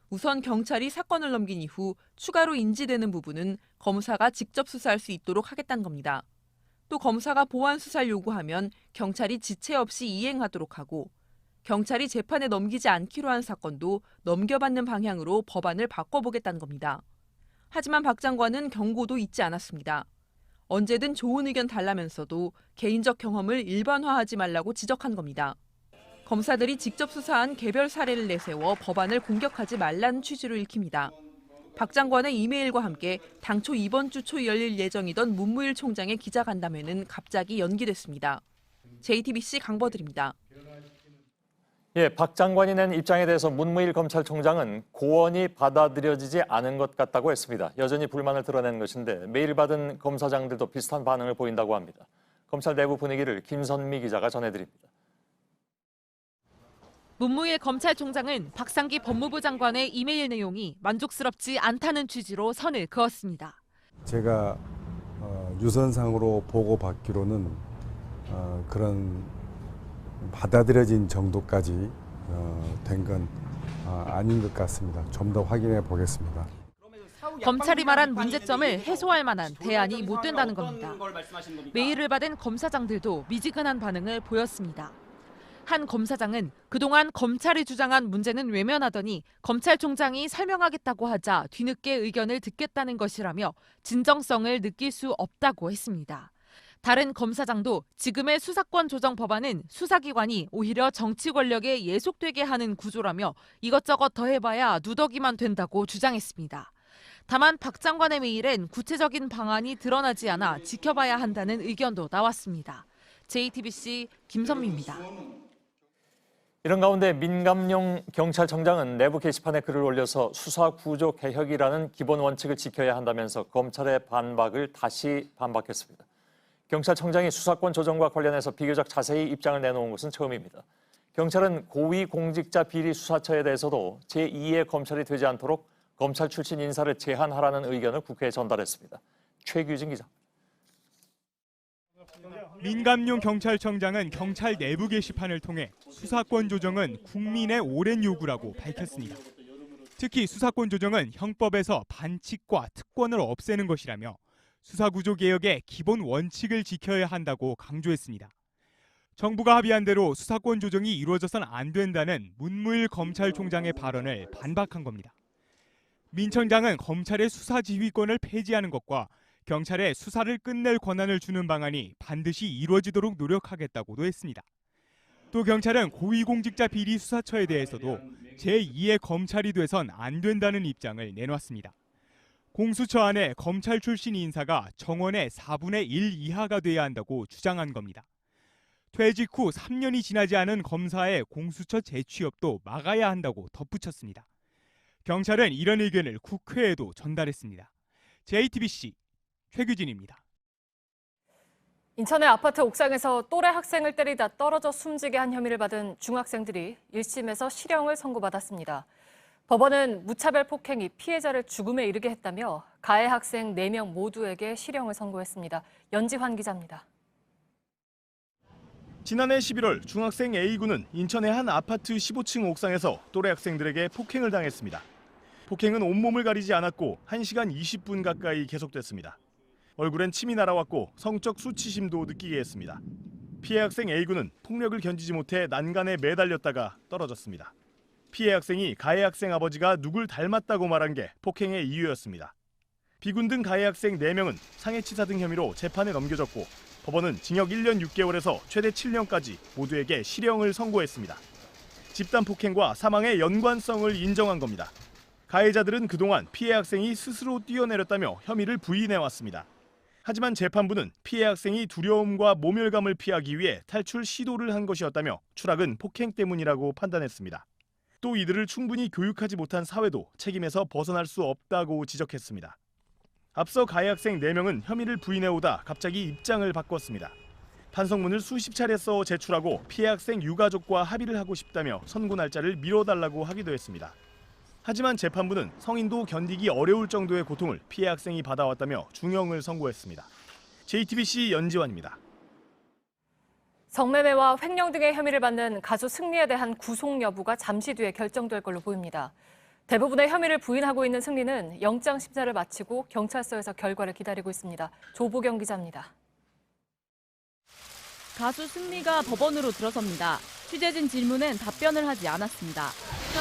우선 경찰이 사건을 넘긴 이후 추가로 인지되는 부분은 검사가 직접 수사할 수 있도록 하겠다는 겁니다. 또 검사가 보완 수사를 요구하면 경찰이 지체 없이 이행하도록 하고 경찰이 재판에 넘기지 않기로 한 사건도 넘겨받는 방향으로 법안을 바꿔보겠다는 겁니다. 하지만 박 장관은 경고도 잊지 않았습니다. 언제든 좋은 의견 달라면서도 개인적 경험을 일반화하지 말라고 지적한 겁니다. 검사들이 직접 수사한 개별 사례를 내세워 법안을 공격하지 말라는 취지로 읽힙니다. 박 장관의 이메일과 함께 당초 이번 주 초 열릴 예정이던 문무일 총장의 기자간담회는 갑자기 연기됐습니다. JTBC 강버들입니다. 박 장관이 낸 입장에 대해서 문무일 검찰총장은 고언이 받아들여지지 않은 것 같다고 했습니다. 여전히 불만을 드러낸 것인데 메일 받은 검사장들도 비슷한 반응을 보인다고 합니다. 검찰 내부 분위기를 김선미 기자가 전해드립니다. 문무일 검찰총장은 박상기 법무부 장관의 이메일 내용이 만족스럽지 않다는 취지로 선을 그었습니다. 제가 유선상으로 보고받기로는 그런 받아들여진 정도까지 된 건 아닌 것 같습니다. 좀 더 확인해 보겠습니다. 검찰이 말한 문제점을 해소할 만한 대안이 못 된다는 겁니다. 메일을 받은 검사장들도 미지근한 반응을 보였습니다. 한 검사장은 그동안 검찰이 주장한 문제는 외면하더니 검찰총장이 설명하겠다고 하자 뒤늦게 의견을 듣겠다는 것이라며 진정성을 느낄 수 없다고 했습니다. 다른 검사장도 지금의 수사권 조정 법안은 수사기관이 오히려 정치 권력에 예속되게 하는 구조라며 이것저것 더해봐야 누더기만 된다고 주장했습니다. 다만 박 장관의 메일엔 구체적인 방안이 드러나지 않아 지켜봐야 한다는 의견도 나왔습니다. JTBC 김선미입니다. 이런 가운데 민감용 경찰청장은 내부 게시판에 글을 올려서 수사 구조 개혁이라는 기본 원칙을 지켜야 한다면서 검찰의 반박을 다시 반박했습니다. 경찰청장이 수사권 조정과 관련해서 비교적 자세히 입장을 내놓은 것은 처음입니다. 경찰은 고위공직자 비리 수사처에 대해서도 제2의 검찰이 되지 않도록 검찰 출신 인사를 제한하라는 의견을 국회에 전달했습니다. 최규진 기자. 민감용 경찰청장은 경찰 내부 게시판을 통해 수사권 조정은 국민의 오랜 요구라고 밝혔습니다. 특히 수사권 조정은 형법에서 반칙과 특권을 없애는 것이라며 수사구조 개혁의 기본 원칙을 지켜야 한다고 강조했습니다. 정부가 합의한 대로 수사권 조정이 이루어져선 안 된다는 문무일 검찰총장의 발언을 반박한 겁니다. 민 청장은 검찰의 수사 지휘권을 폐지하는 것과 경찰에 수사를 끝낼 권한을 주는 방안이 반드시 이루어지도록 노력하겠다고도 했습니다. 또 경찰은 고위공직자 비리 수사처에 대해서도 제2의 검찰이 돼선 안 된다는 입장을 내놨습니다. 공수처 안에 검찰 출신 인사가 정원의 4분의 1 이하가 돼야 한다고 주장한 겁니다. 퇴직 후 3년이 지나지 않은 검사의 공수처 재취업도 막아야 한다고 덧붙였습니다. 경찰은 이런 의견을 국회에도 전달했습니다. JTBC 최규진입니다. 인천의 아파트 옥상에서 또래 학생을 때리다 떨어져 숨지게 한 혐의를 받은 중학생들이 1심에서 실형을 선고받았습니다. 법원은 무차별 폭행이 피해자를 죽음에 이르게 했다며 가해 학생 4명 모두에게 실형을 선고했습니다. 연지환 기자입니다. 지난해 11월 중학생 A군은 인천의 한 아파트 15층 옥상에서 또래 학생들에게 폭행을 당했습니다. 폭행은 온몸을 가리지 않았고 1시간 20분 가까이 계속됐습니다. 얼굴엔 침이 날아왔고 성적 수치심도 느끼게 했습니다. 피해 학생 A군은 폭력을 견디지 못해 난간에 매달렸다가 떨어졌습니다. 피해 학생이 가해 학생 아버지가 누굴 닮았다고 말한 게 폭행의 이유였습니다. B군 등 가해 학생 4명은 상해치사 등 혐의로 재판에 넘겨졌고 법원은 징역 1년 6개월에서 최대 7년까지 모두에게 실형을 선고했습니다. 집단 폭행과 사망의 연관성을 인정한 겁니다. 가해자들은 그동안 피해 학생이 스스로 뛰어내렸다며 혐의를 부인해왔습니다. 하지만 재판부는 피해 학생이 두려움과 모멸감을 피하기 위해 탈출 시도를 한 것이었다며 추락은 폭행 때문이라고 판단했습니다. 또 이들을 충분히 교육하지 못한 사회도 책임에서 벗어날 수 없다고 지적했습니다. 앞서 가해 학생 4명은 혐의를 부인해오다 갑자기 입장을 바꿨습니다. 판석문을 수십 차례 써 제출하고 피해 학생 유가족과 합의를 하고 싶다며 선고 날짜를 미뤄달라고 하기도 했습니다. 하지만 재판부는 성인도 견디기 어려울 정도의 고통을 피해 학생이 받아왔다며 중형을 선고했습니다. JTBC 연지환입니다. 성매매와 횡령 등의 혐의를 받는 가수 승리에 대한 구속 여부가 잠시 뒤에 결정될 걸로 보입니다. 대부분의 혐의를 부인하고 있는 승리는 영장 심사를 마치고 경찰서에서 결과를 기다리고 있습니다. 조보경 기자입니다. 가수 승리가 법원으로 들어섭니다. 취재진 질문엔 답변을 하지 않았습니다.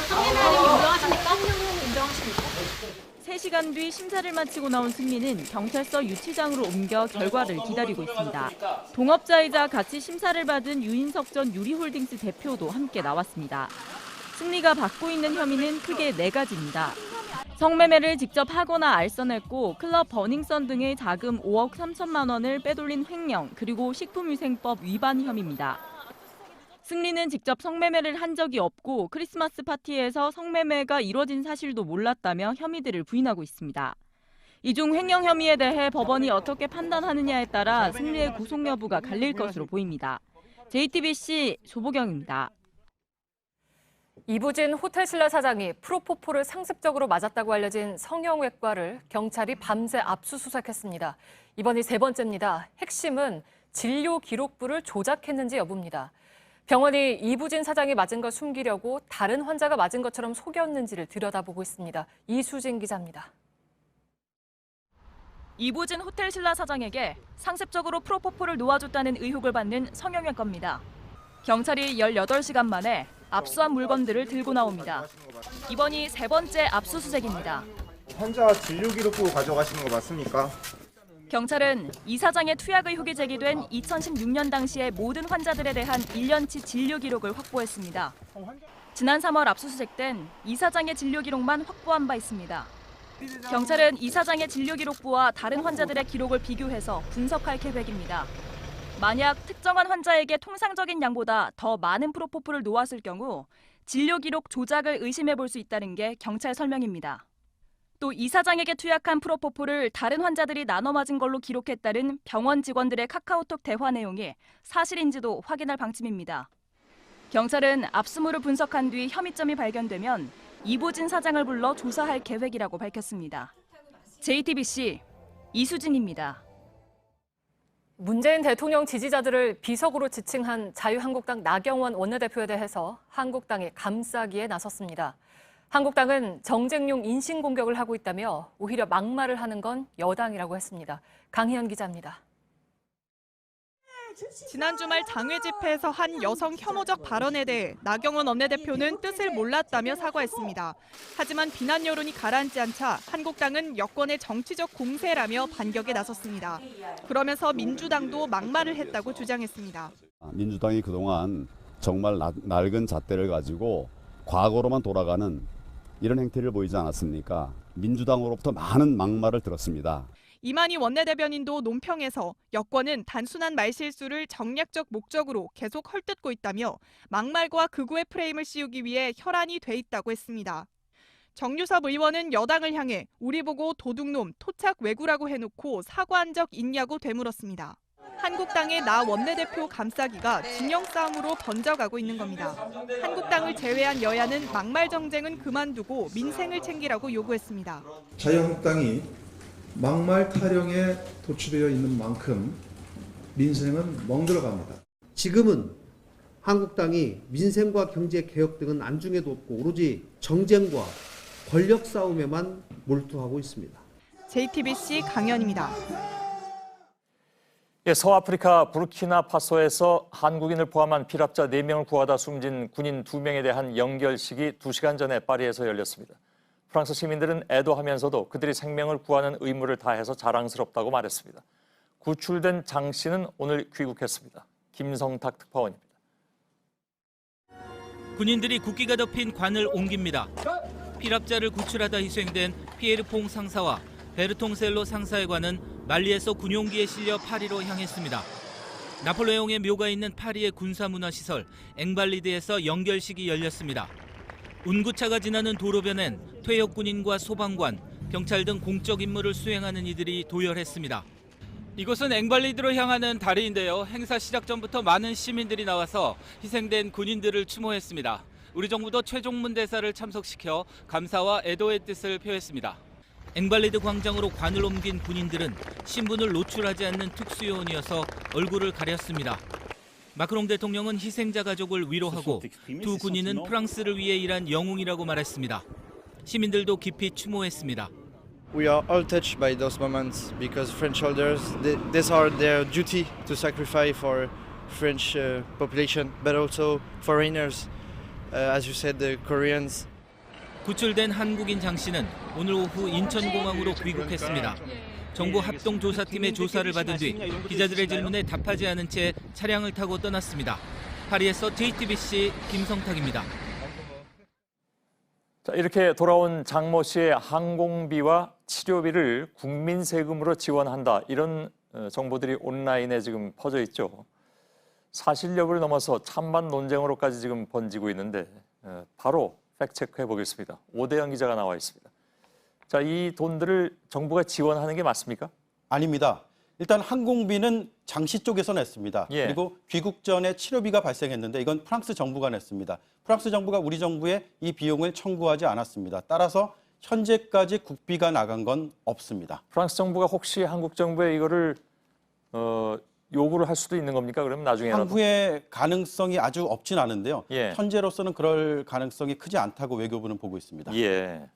성매매는 인정하십니까? 횡령은 인정하십니까? 3시간 뒤 심사를 마치고 나온 승리는 경찰서 유치장으로 옮겨 결과를 기다리고 있습니다. 동업자이자 같이 심사를 받은 유인석 전 유리홀딩스 대표도 함께 나왔습니다. 승리가 받고 있는 혐의는 크게 4가지입니다. 성매매를 직접 하거나 알선했고 클럽 버닝썬 등의 자금 5억 3천만 원을 빼돌린 횡령, 그리고 식품위생법 위반 혐의입니다. 승리는 직접 성매매를 한 적이 없고 크리스마스 파티에서 성매매가 이뤄진 사실도 몰랐다며 혐의들을 부인하고 있습니다. 이중 횡령 혐의에 대해 법원이 어떻게 판단하느냐에 따라 승리의 구속 여부가 갈릴 것으로 보입니다. JTBC 조보경입니다. 이부진 호텔신라 사장이 프로포폴을 상습적으로 맞았다고 알려진 성형외과를 경찰이 밤새 압수수색했습니다. 이번이 세 번째입니다. 핵심은 진료 기록부를 조작했는지 여부입니다. 병원이 이부진 사장이 맞은 걸 숨기려고 다른 환자가 맞은 것처럼 속였는지를 들여다보고 있습니다. 이수진 기자입니다. 이부진 호텔신라 사장에게 상습적으로 프로포폴을 놓아줬다는 의혹을 받는 성형외과입니다. 경찰이 18시간 만에 압수한 물건들을 들고 나옵니다. 이번이 세 번째 압수수색입니다. 환자 진료 기록부 가져가시는 거 맞습니까? 경찰은 이 사장의 투약 의혹이 제기된 2016년 당시의 모든 환자들에 대한 1년치 진료 기록을 확보했습니다. 지난 3월 압수수색 땐 이 사장의 진료 기록만 확보한 바 있습니다. 경찰은 이 사장의 진료 기록부와 다른 환자들의 기록을 비교해서 분석할 계획입니다. 만약 특정한 환자에게 통상적인 양보다 더 많은 프로포폴을 놓았을 경우 진료 기록 조작을 의심해 볼 수 있다는 게 경찰 설명입니다. 또 이 사장에게 투약한 프로포폴을 다른 환자들이 나눠 맞은 걸로 기록했다는 병원 직원들의 카카오톡 대화 내용이 사실인지도 확인할 방침입니다. 경찰은 압수물을 분석한 뒤 혐의점이 발견되면 이부진 사장을 불러 조사할 계획이라고 밝혔습니다. JTBC 이수진입니다. 문재인 대통령 지지자들을 비석으로 지칭한 자유한국당 나경원 원내대표에 대해서 한국당이 감싸기에 나섰습니다. 한국당은 정쟁용 인신공격을 하고 있다며 오히려 막말을 하는 건 여당이라고 했습니다. 강희연 기자입니다. 지난 주말 장외 집회에서 한 여성 혐오적 발언에 대해 나경원 원내대표는 뜻을 몰랐다며 사과했습니다. 하지만 비난 여론이 가라앉지 않자 한국당은 여권의 정치적 공세라며 반격에 나섰습니다. 그러면서 민주당도 막말을 했다고 주장했습니다. 민주당이 그동안 정말 낡은 잣대를 가지고 과거로만 돌아가는 이런 행태를 보이지 않았습니까? 민주당으로부터 많은 막말을 들었습니다. 이만희 원내대변인도 논평에서 여권은 단순한 말실수를 정략적 목적으로 계속 헐뜯고 있다며 막말과 극우의 프레임을 씌우기 위해 혈안이 돼 있다고 했습니다. 정유섭 의원은 여당을 향해 우리 보고 도둑놈, 토착 왜구라고 해놓고 사과한 적 있냐고 되물었습니다. 한국당의 나 원내대표 감싸기가 진영 싸움으로 번져가고 있는 겁니다. 한국당을 제외한 여야는 막말 정쟁은 그만두고 민생을 챙기라고 요구했습니다. 자유한국당이 막말 타령에 도취되어 있는 만큼 민생은 멍들어갑니다. 지금은 한국당이 민생과 경제 개혁 등은 안중에도 없고 오로지 정쟁과 권력 싸움에만 몰두하고 있습니다. JTBC 강연입니다. 서아프리카 부르키나파소에서 한국인을 포함한 피랍자 4명을 구하다 숨진 군인 2명에 대한 영결식이 2시간 전에 파리에서 열렸습니다. 프랑스 시민들은 애도하면서도 그들이 생명을 구하는 의무를 다해서 자랑스럽다고 말했습니다. 구출된 장 씨는 오늘 귀국했습니다. 김성탁 특파원입니다. 군인들이 국기가 덮인 관을 옮깁니다. 피랍자를 구출하다 희생된 피에르 퐁 상사와 베르통 셀로 상사의 관은 말리에서 군용기에 실려 파리로 향했습니다. 나폴레옹의 묘가 있는 파리의 군사문화시설 앵발리드에서 영결식이 열렸습니다. 운구차가 지나는 도로변엔 퇴역 군인과 소방관, 경찰 등 공적 임무를 수행하는 이들이 도열했습니다. 이곳은 앵발리드로 향하는 다리인데요. 행사 시작 전부터 많은 시민들이 나와서 희생된 군인들을 추모했습니다. 우리 정부도 최종문 대사를 참석시켜 감사와 애도의 뜻을 표했습니다. 앵발리드 광장으로 관을 옮긴 군인들은 신분을 노출하지 않는 특수요원이어서 얼굴을 가렸습니다. 마크롱 대통령은 희생자 가족을 위로하고 두 군인은 프랑스를 위해 일한 영웅이라고 말했습니다. 시민들도 깊이 추모했습니다. We are all touched by those moments because French soldiers, these are their duty to sacrifice for French population, but also foreigners, as you said, the Koreans. 구출된 한국인 장 씨는 오늘 오후 인천공항으로 귀국했습니다. 정부 합동조사팀의 조사를 받은 뒤 기자들의 질문에 답하지 않은 채 차량을 타고 떠났습니다. 파리에서 JTBC 김성탁입니다. 자, 이렇게 돌아온 장모 씨의 항공비와 치료비를 국민 세금으로 지원한다. 이런 정보들이 온라인에 지금 퍼져 있죠. 사실 여부를 넘어서 찬반 논쟁으로까지 지금 번지고 있는데 바로 팩트체크해 보겠습니다. 오대영 기자가 나와 있습니다. 자, 이 돈들을 정부가 지원하는 게 맞습니까? 아닙니다. 일단 항공비는 장시 쪽에서 냈습니다. 예. 그리고 귀국 전에 치료비가 발생했는데 이건 프랑스 정부가 냈습니다. 프랑스 정부가 우리 정부에 이 비용을 청구하지 않았습니다. 따라서 현재까지 국비가 나간 건 없습니다. 프랑스 정부가 혹시 한국 정부에 이거를 요구를 할 수도 있는 겁니까? 그러면 나중에라도? 향후의 가능성이 아주 없진 않은데요. 예. 현재로서는 그럴 가능성이 크지 않다고 외교부는 보고 있습니다. 예.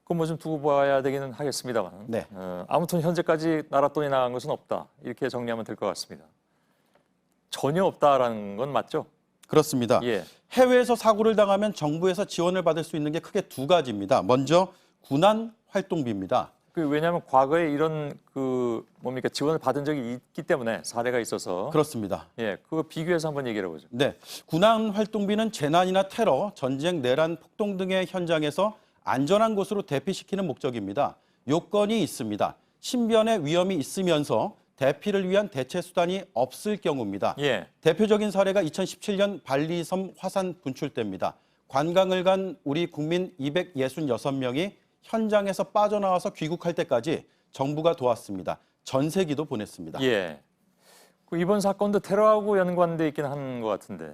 그건 뭐 좀 두고 봐야 되기는 하겠습니다만. 네. 아무튼 현재까지 나라 돈이 나간 것은 없다. 이렇게 정리하면 될 것 같습니다. 전혀 없다라는 건 맞죠? 그렇습니다. 예. 해외에서 사고를 당하면 정부에서 지원을 받을 수 있는 게 크게 두 가지입니다. 먼저 군안 활동비입니다. 왜냐하면 과거에 이런 지원을 받은 적이 있기 때문에 사례가 있어서. 그렇습니다. 예, 그거 비교해서 한번 얘기해 보죠. 네, 군안 활동비는 재난이나 테러, 전쟁, 내란, 폭동 등의 현장에서 안전한 곳으로 대피시키는 목적입니다. 요건이 있습니다. 신변의 위험이 있으면서 대피를 위한 대체 수단이 없을 경우입니다. 예. 대표적인 사례가 2017년 발리섬 화산 분출 때입니다. 관광을 간 우리 국민 266명이 현장에서 빠져나와서 귀국할 때까지 정부가 도왔습니다. 전세기도 보냈습니다. 예. 이번 사건도 테러하고 연관돼 있긴 한 것 같은데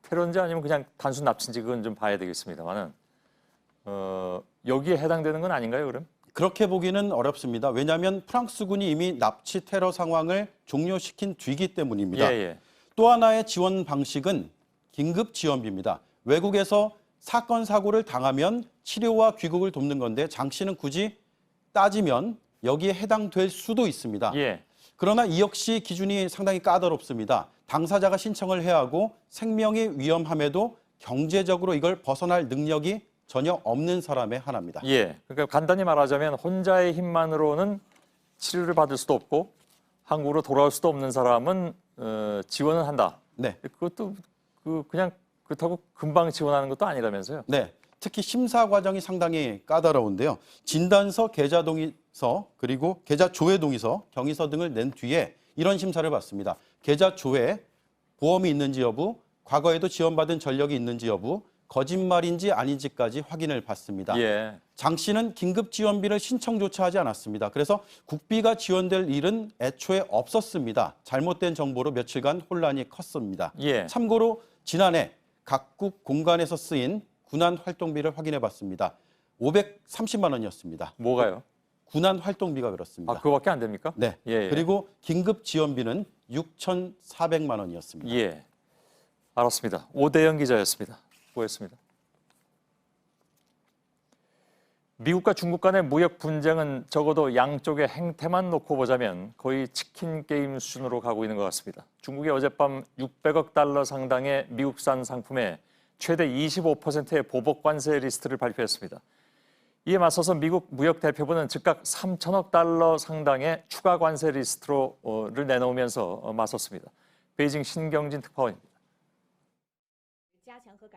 테러인지 아니면 그냥 단순 납치인지 그건 좀 봐야 되겠습니다만은 여기에 해당되는 건 아닌가요, 그럼? 그렇게 보기는 어렵습니다. 왜냐하면 프랑스군이 이미 납치 테러 상황을 종료시킨 뒤이기 때문입니다. 예. 또 하나의 지원 방식은 긴급 지원비입니다. 외국에서 사건 사고를 당하면 치료와 귀국을 돕는 건데 장 씨는 굳이 따지면 여기에 해당될 수도 있습니다. 예. 그러나 이 역시 기준이 상당히 까다롭습니다. 당사자가 신청을 해야 하고 생명이 위험함에도 경제적으로 이걸 벗어날 능력이 전혀 없는 사람의 하나입니다. 예. 그러니까 간단히 말하자면 혼자의 힘만으로는 치료를 받을 수도 없고 한국으로 돌아올 수도 없는 사람은 지원을 한다. 네. 그것도 그냥 그렇다고 금방 지원하는 것도 아니라면서요. 네. 특히 심사 과정이 상당히 까다로운데요. 진단서, 계좌 동의서, 그리고 계좌 조회 동의서, 경위서 등을 낸 뒤에 이런 심사를 받습니다. 계좌 조회, 보험이 있는지 여부, 과거에도 지원받은 전력이 있는지 여부, 거짓말인지 아닌지까지 확인을 받습니다. 예. 장 씨는 긴급 지원비를 신청조차 하지 않았습니다. 그래서 국비가 지원될 일은 애초에 없었습니다. 잘못된 정보로 며칠간 혼란이 컸습니다. 예. 참고로 지난해 각국 공간에서 쓰인 군안 활동비를 확인해 봤습니다. 530만 원이었습니다. 뭐가요? 군안 활동비가 그렇습니다. 그거밖에 안 됩니까? 네. 예. 그리고 긴급 지원비는 6,400만 원이었습니다. 예. 알았습니다. 오대영 기자였습니다. 수고했습니다. 미국과 중국 간의 무역 분쟁은 적어도 양쪽의 행태만 놓고 보자면 거의 치킨 게임 수준으로 가고 있는 것 같습니다. 중국이 어젯밤 600억 달러 상당의 미국산 상품에 최대 25%의 보복 관세 리스트를 발표했습니다. 이에 맞서서 미국 무역대표부는 즉각 3천억 달러 상당의 추가 관세 리스트를 내놓으면서 맞섰습니다. 베이징 신경진 특파원입니다.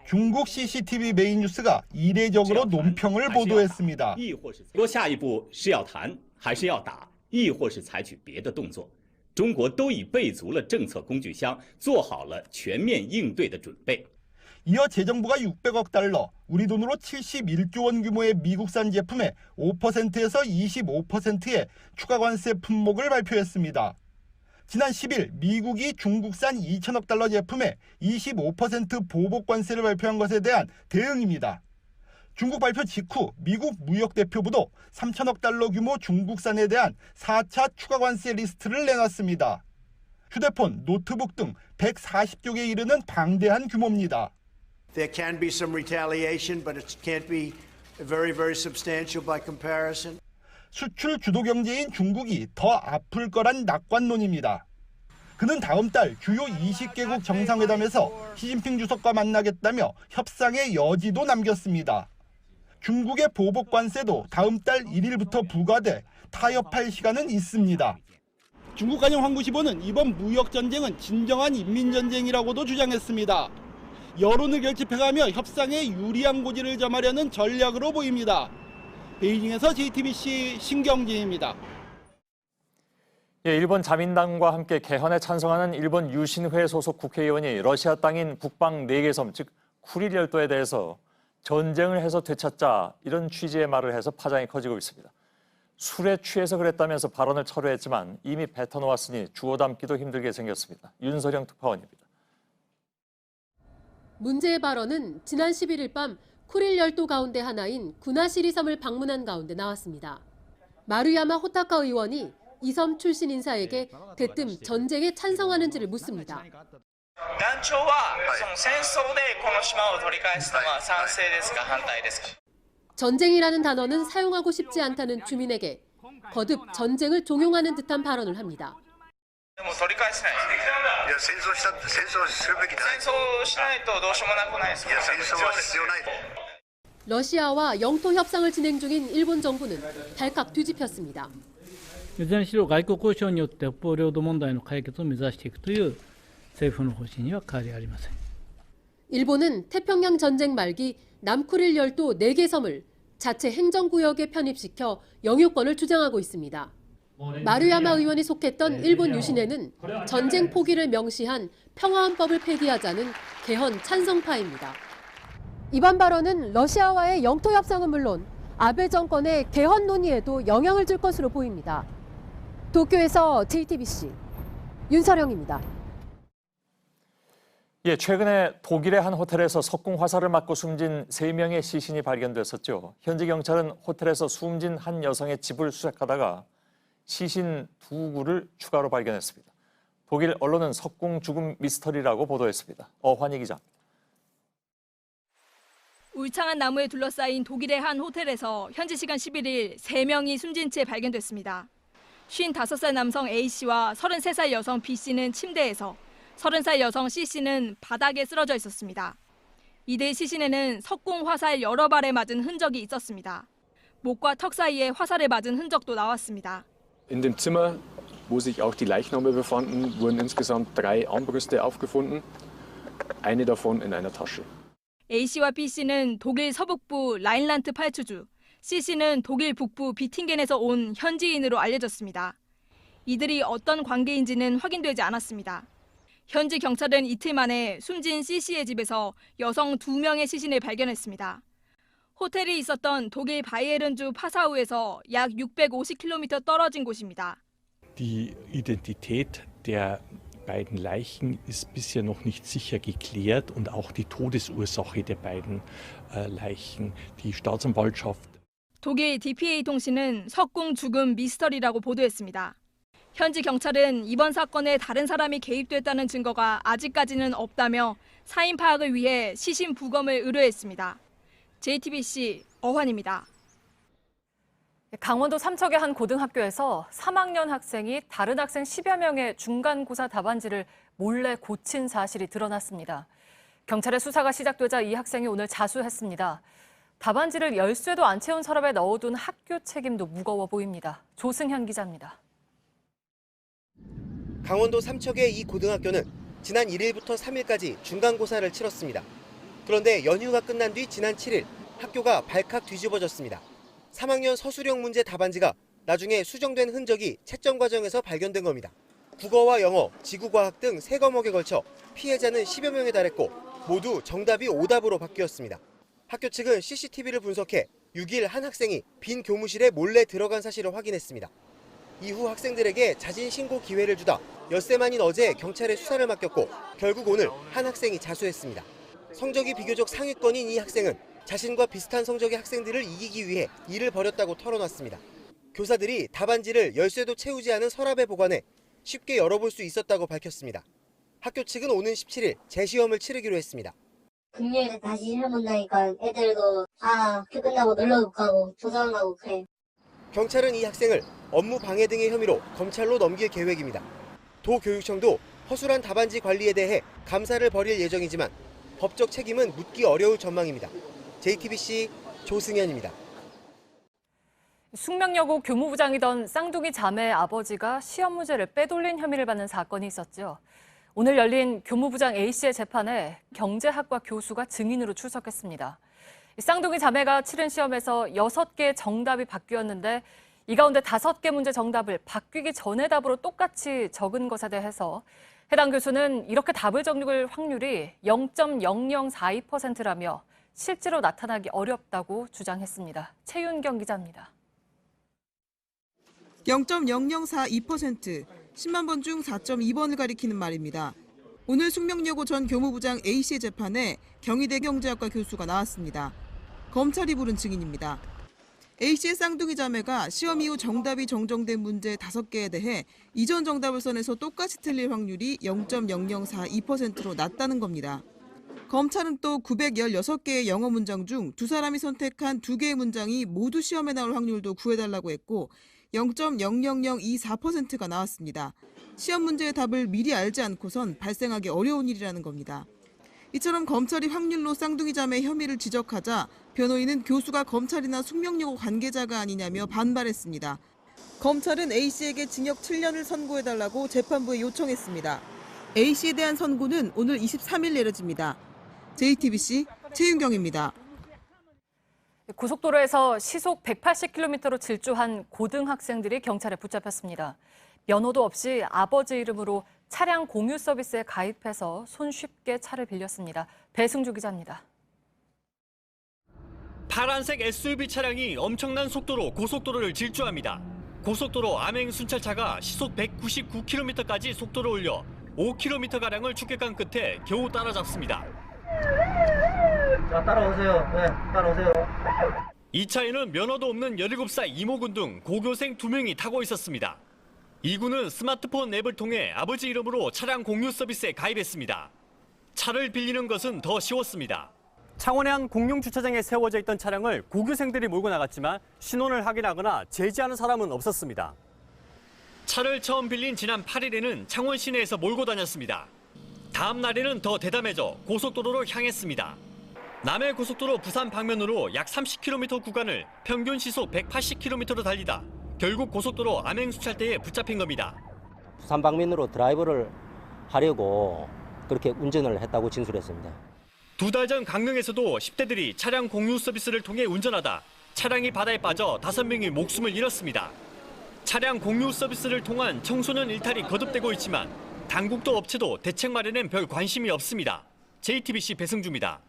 중국 CCTV 메인 뉴스가 이례적으로 논평을 보도했습니다. 若下一步是要谈还是要打亦或是采取别的动作中国都已备足了政策工具箱做好了全面应对的准备 이어 재정부가 600억 달러, 우리 돈으로 71조 원 규모의 미국산 제품에 5%에서 25%의 추가 관세 품목을 발표했습니다. 지난 10일 미국이 중국산 2천억 달러 제품에 25% 보복 관세를 발표한 것에 대한 대응입니다. 중국 발표 직후 미국 무역대표부도 3천억 달러 규모 중국산에 대한 4차 추가 관세 리스트를 내놨습니다. 휴대폰, 노트북 등 140쪽에 이르는 방대한 규모입니다. There can be some retaliation, but it can't be very substantial by comparison. 수출 주도 경제인 중국이 더 아플 거란 낙관론입니다. 그는 다음 달 주요 20개국 정상회담에서 시진핑 주석과 만나겠다며 협상의 여지도 남겼습니다. 중국의 보복 관세도 다음 달 1일부터 부과돼 타협할 시간은 있습니다. 중국 관영 환구시보는 이번 무역 전쟁은 진정한 인민전쟁이라고도 주장했습니다. 여론을 결집해가며 협상에 유리한 고지를 점하려는 전략으로 보입니다. 베이징에서 JTBC 신경진입니다. 예, 일본 자민당과 함께 개헌에 찬성하는 일본 유신회 소속 국회의원이 러시아 땅인 북방 4개 섬, 즉 쿠릴 열도에 대해서 전쟁을 해서 되찾자 이런 취지의 말을 해서 파장이 커지고 있습니다. 술에 취해서 그랬다면서 발언을 철회했지만 이미 뱉어놓았으니 주워 담기도 힘들게 생겼습니다. 윤서령 특파원입니다. 문제의 발언은 지난 11일 밤 쿠릴 열도 가운데 하나인 구나시리 섬을 방문한 가운데 나왔습니다. 마루야마 호타카 의원이 이 섬 출신 인사에게 대뜸 전쟁에 찬성하는지를 묻습니다. 전쟁이라는 단어는 사용하고 싶지 않다는 주민에게 거듭 전쟁을 종용하는 듯한 발언을 합니다. 러시아와 영토 협상을 진행 중인 일본 정부는 발칵 뒤집혔습니다. いずれにしろ外交交渉によって北方領土問題の解決を目指していくという政府の方針には変わりありません。 일본은 태평양 전쟁 말기 남쿠릴 열도 4개 섬을 자체 행정구역에 편입시켜 영유권을 주장하고 있습니다. 마루야마 의원이 속했던 일본 유신회는 전쟁 포기를 명시한 평화헌법을 폐기하자는 개헌 찬성파입니다. 이번 발언은 러시아와의 영토 협상은 물론 아베 정권의 개헌 논의에도 영향을 줄 것으로 보입니다. 도쿄에서 JTBC 윤서령입니다. 예, 최근에 독일의 한 호텔에서 석궁 화살을 맞고 숨진 3명의 시신이 발견됐었죠. 현지 경찰은 호텔에서 숨진 한 여성의 집을 수색하다가 시신 2구를 추가로 발견했습니다. 독일 언론은 석궁 죽음 미스터리라고 보도했습니다. 어환희 기자입니다. 울창한 나무에 둘러싸인 독일의 한 호텔에서 현지 시간 11일 3명이 숨진 채 발견됐습니다. 55살 남성 A씨와 33살 여성 B씨는 침대에서 30살 여성 C씨는 바닥에 쓰러져 있었습니다. 이들 시신에는 석궁 화살 여러 발에 맞은 흔적이 있었습니다. 목과 턱 사이에 화살에 맞은 흔적도 나왔습니다. In dem Zimmer, wo sich auch die Leichname befanden, wurden insgesamt 3 Armbrüste aufgefunden, eine davon in einer Tasche. A씨와 B씨는 독일 서북부 라인란트 팔츠주, C씨는 독일 북부 비팅겐에서 온 현지인으로 알려졌습니다. 이들이 어떤 관계인지는 확인되지 않았습니다. 현지 경찰은 이틀 만에 숨진 C씨의 집에서 여성 2명의 시신을 발견했습니다. 호텔이 있었던 독일 바이에른주 파사우에서 약 650km 떨어진 곳입니다. Die Identität der beiden Leichen ist bisher noch nicht sicher geklärt und auch die Todesursache der beiden Leichen. Die Staatsanwaltschaft 독일 DPA 통신은 석궁 죽음 미스터리라고 보도했습니다. 현지 경찰은 이번 사건에 다른 사람이 개입됐다는 증거가 아직까지는 없다며 사인 파악을 위해 시신 부검을 의뢰했습니다. JTBC 어환입니다. 강원도 삼척의 한 고등학교에서 3학년 학생이 다른 학생 10여 명의 중간고사 답안지를 몰래 고친 사실이 드러났습니다. 경찰의 수사가 시작되자 이 학생이 오늘 자수했습니다. 답안지를 열쇠도 안 채운 서랍에 넣어둔 학교 책임도 무거워 보입니다. 조승현 기자입니다. 강원도 삼척의 이 고등학교는 지난 1일부터 3일까지 중간고사를 치렀습니다. 그런데 연휴가 끝난 뒤 지난 7일 학교가 발칵 뒤집어졌습니다. 3학년 서술형 문제 답안지가 나중에 수정된 흔적이 채점 과정에서 발견된 겁니다. 국어와 영어, 지구과학 등 3과목에 걸쳐 피해자는 10여 명에 달했고 모두 정답이 오답으로 바뀌었습니다. 학교 측은 CCTV를 분석해 6일 한 학생이 빈 교무실에 몰래 들어간 사실을 확인했습니다. 이후 학생들에게 자진 신고 기회를 주다 엿새 만인 어제 경찰에 수사를 맡겼고 결국 오늘 한 학생이 자수했습니다. 성적이 비교적 상위권인 이 학생은 자신과 비슷한 성적의 학생들을 이기기 위해 일을 벌였다고 털어놨습니다. 교사들이 답안지를 열쇠도 채우지 않은 서랍에 보관해 쉽게 열어볼 수 있었다고 밝혔습니다. 학교 측은 오는 17일 재시험을 치르기로 했습니다. 금요일에 다시 시험 본다니까 애들도 학교 끝나고 놀러도 가고 도서관 가고 그래. 경찰은 이 학생을 업무 방해 등의 혐의로 검찰로 넘길 계획입니다. 도교육청도 허술한 답안지 관리에 대해 감사를 벌일 예정이지만 법적 책임은 묻기 어려울 전망입니다. JTBC 조승현입니다. 숙명여고 교무부장이던 쌍둥이 자매의 아버지가 시험 문제를 빼돌린 혐의를 받는 사건이 있었죠. 오늘 열린 교무부장 A씨의 재판에 경제학과 교수가 증인으로 출석했습니다. 쌍둥이 자매가 치른 시험에서 6개의 정답이 바뀌었는데 이 가운데 5개 문제 정답을 바뀌기 전의 답으로 똑같이 적은 것에 대해서 해당 교수는 이렇게 답을 적을 확률이 0.0042%라며 실제로 나타나기 어렵다고 주장했습니다. 최윤경 기자입니다. 0.0042%, 10만 번 중 4.2번을 가리키는 말입니다. 오늘 숙명여고 전 교무부장 A씨의 재판에 경희대 경제학과 교수가 나왔습니다. 검찰이 부른 증인입니다. A씨의 쌍둥이 자매가 시험 이후 정답이 정정된 문제 5개에 대해 이전 정답을 써내서 똑같이 틀릴 확률이 0.0042%로 낮다는 겁니다. 검찰은 또 916개의 영어 문장 중 두 사람이 선택한 2개의 문장이 모두 시험에 나올 확률도 구해달라고 했고 0.00024%가 나왔습니다. 시험 문제의 답을 미리 알지 않고선 발생하기 어려운 일이라는 겁니다. 이처럼 검찰이 확률로 쌍둥이 자매의 혐의를 지적하자 변호인은 교수가 검찰이나 숙명여고 관계자가 아니냐며 반발했습니다. 검찰은 A씨에게 징역 7년을 선고해달라고 재판부에 요청했습니다. A씨에 대한 선고는 오늘 23일 내려집니다. JTBC 최윤경입니다. 고속도로에서 시속 180km로 질주한 고등학생들이 경찰에 붙잡혔습니다. 면허도 없이 아버지 이름으로 차량 공유 서비스에 가입해서 손쉽게 차를 빌렸습니다. 배승주 기자입니다. 파란색 SUV 차량이 엄청난 속도로 고속도로를 질주합니다. 고속도로 암행 순찰차가 시속 199km까지 속도를 올려 5km가량을 추격한 끝에 겨우 따라잡습니다. 자, 따라오세요. 네, 따라오세요. 이 차에는 면허도 없는 17살 이모군 등 고교생 2명이 타고 있었습니다. 이군은 스마트폰 앱을 통해 아버지 이름으로 차량 공유 서비스에 가입했습니다. 차를 빌리는 것은 더 쉬웠습니다. 창원의 한 공용 주차장에 세워져 있던 차량을 고교생들이 몰고 나갔지만 신원을 확인하거나 제지하는 사람은 없었습니다. 차를 처음 빌린 지난 8일에는 창원 시내에서 몰고 다녔습니다. 다음 날에는 더 대담해져 고속도로로 향했습니다. 남해 고속도로 부산 방면으로 약 30km 구간을 평균 시속 180km로 달리다 결국 고속도로 암행수찰대에 붙잡힌 겁니다. 부산 방면으로 드라이브를 하려고 그렇게 운전을 했다고 진술했습니다. 2달 전 강릉에서도 10대들이 차량 공유 서비스를 통해 운전하다 차량이 바다에 빠져 5명이 목숨을 잃었습니다. 차량 공유 서비스를 통한 청소년 일탈이 거듭되고 있지만 당국도 업체도 대책 마련엔 별 관심이 없습니다. JTBC 배승주입니다.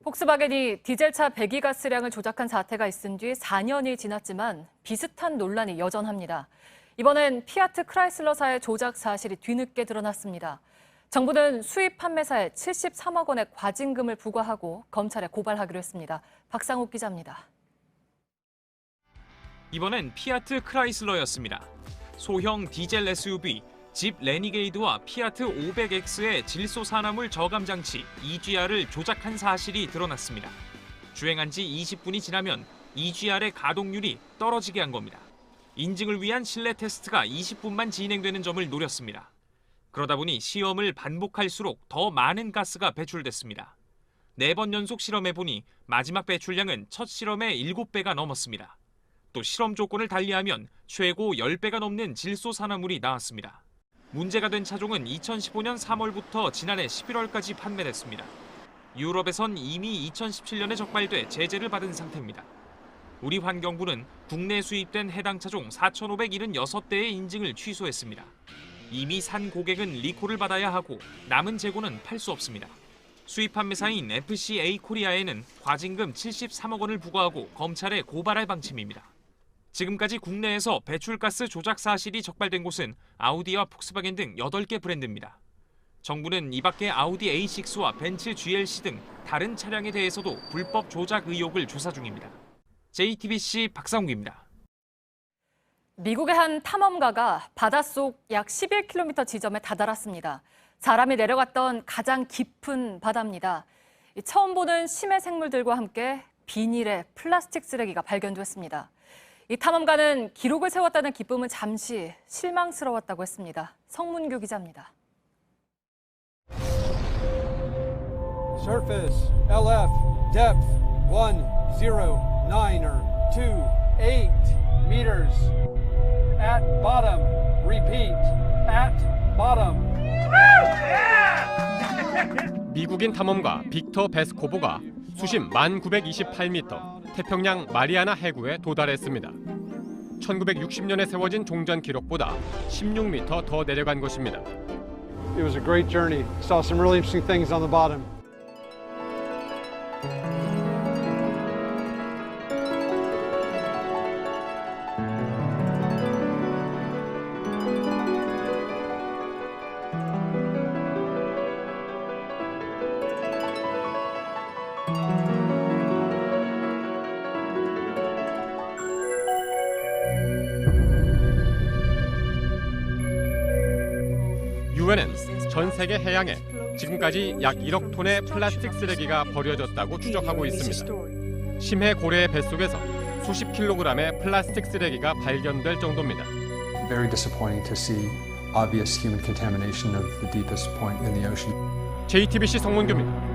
폭스바겐이 디젤차 배기가스량을 조작한 사태가 있은 뒤 4년이 지났지만 비슷한 논란이 여전합니다. 이번엔 피아트 크라이슬러사의 조작 사실이 뒤늦게 드러났습니다. 정부는 수입 판매사에 73억 원의 과징금을 부과하고 검찰에 고발하기로 했습니다. 박상욱 기자입니다. 이번엔 피아트 크라이슬러였습니다. 소형 디젤 SUV 집 레니게이드와 피아트 500X의 질소 산화물 저감 장치 EGR을 조작한 사실이 드러났습니다. 주행한 지 20분이 지나면 EGR의 가동률이 떨어지게 한 겁니다. 인증을 위한 실내 테스트가 20분만 진행되는 점을 노렸습니다. 그러다 보니 시험을 반복할수록 더 많은 가스가 배출됐습니다. 4번 연속 실험해 보니 마지막 배출량은 첫 실험의 7배가 넘었습니다. 또 실험 조건을 달리하면 최고 10배가 넘는 질소 산화물이 나왔습니다. 문제가 된 차종은 2015년 3월부터 지난해 11월까지 판매됐습니다. 유럽에선 이미 2017년에 적발돼 제재를 받은 상태입니다. 우리 환경부는 국내 수입된 해당 차종 4,576대의 인증을 취소했습니다. 이미 산 고객은 리콜을 받아야 하고 남은 재고는 팔 수 없습니다. 수입 판매사인 FCA 코리아에는 과징금 73억 원을 부과하고 검찰에 고발할 방침입니다. 지금까지 국내에서 배출가스 조작 사실이 적발된 곳은 아우디와 폭스바겐 등 8개 브랜드입니다. 정부는 이 밖에 아우디 A6와 벤츠 GLC 등 다른 차량에 대해서도 불법 조작 의혹을 조사 중입니다. JTBC 박상욱입니다. 미국의 한 탐험가가 바닷속 약 11km 지점에 다다랐습니다. 사람이 내려갔던 가장 깊은 바다입니다. 처음 보는 심해 생물들과 함께 비닐에 플라스틱 쓰레기가 발견됐습니다. 이 탐험가는 기록을 세웠다는 기쁨은 잠시 실망스러웠다고 했습니다. 성문규 기자입니다. Surface, LF, depth 109er 28 meters. At bottom, repeat, at bottom. 미국인 탐험가 빅터 베스코보가 수심 1928m 태평양 마리아나 해구에 도달했습니다. 1960년에 세워진 종전 기록보다 16m 더 내려간 것입니다. It was a great journey. Saw some really interesting things on the bottom. 유엔은 전 세계 해양에 지금까지 약 1억 톤의 플라스틱 쓰레기가 버려졌다고 추정하고 있습니다. 심해 고래의 뱃속에서 수십 킬로그램의 플라스틱 쓰레기가 발견될 정도입니다. Very disappointing to see obvious human contamination of the deepest point in the ocean. JTBC 성문규입니다.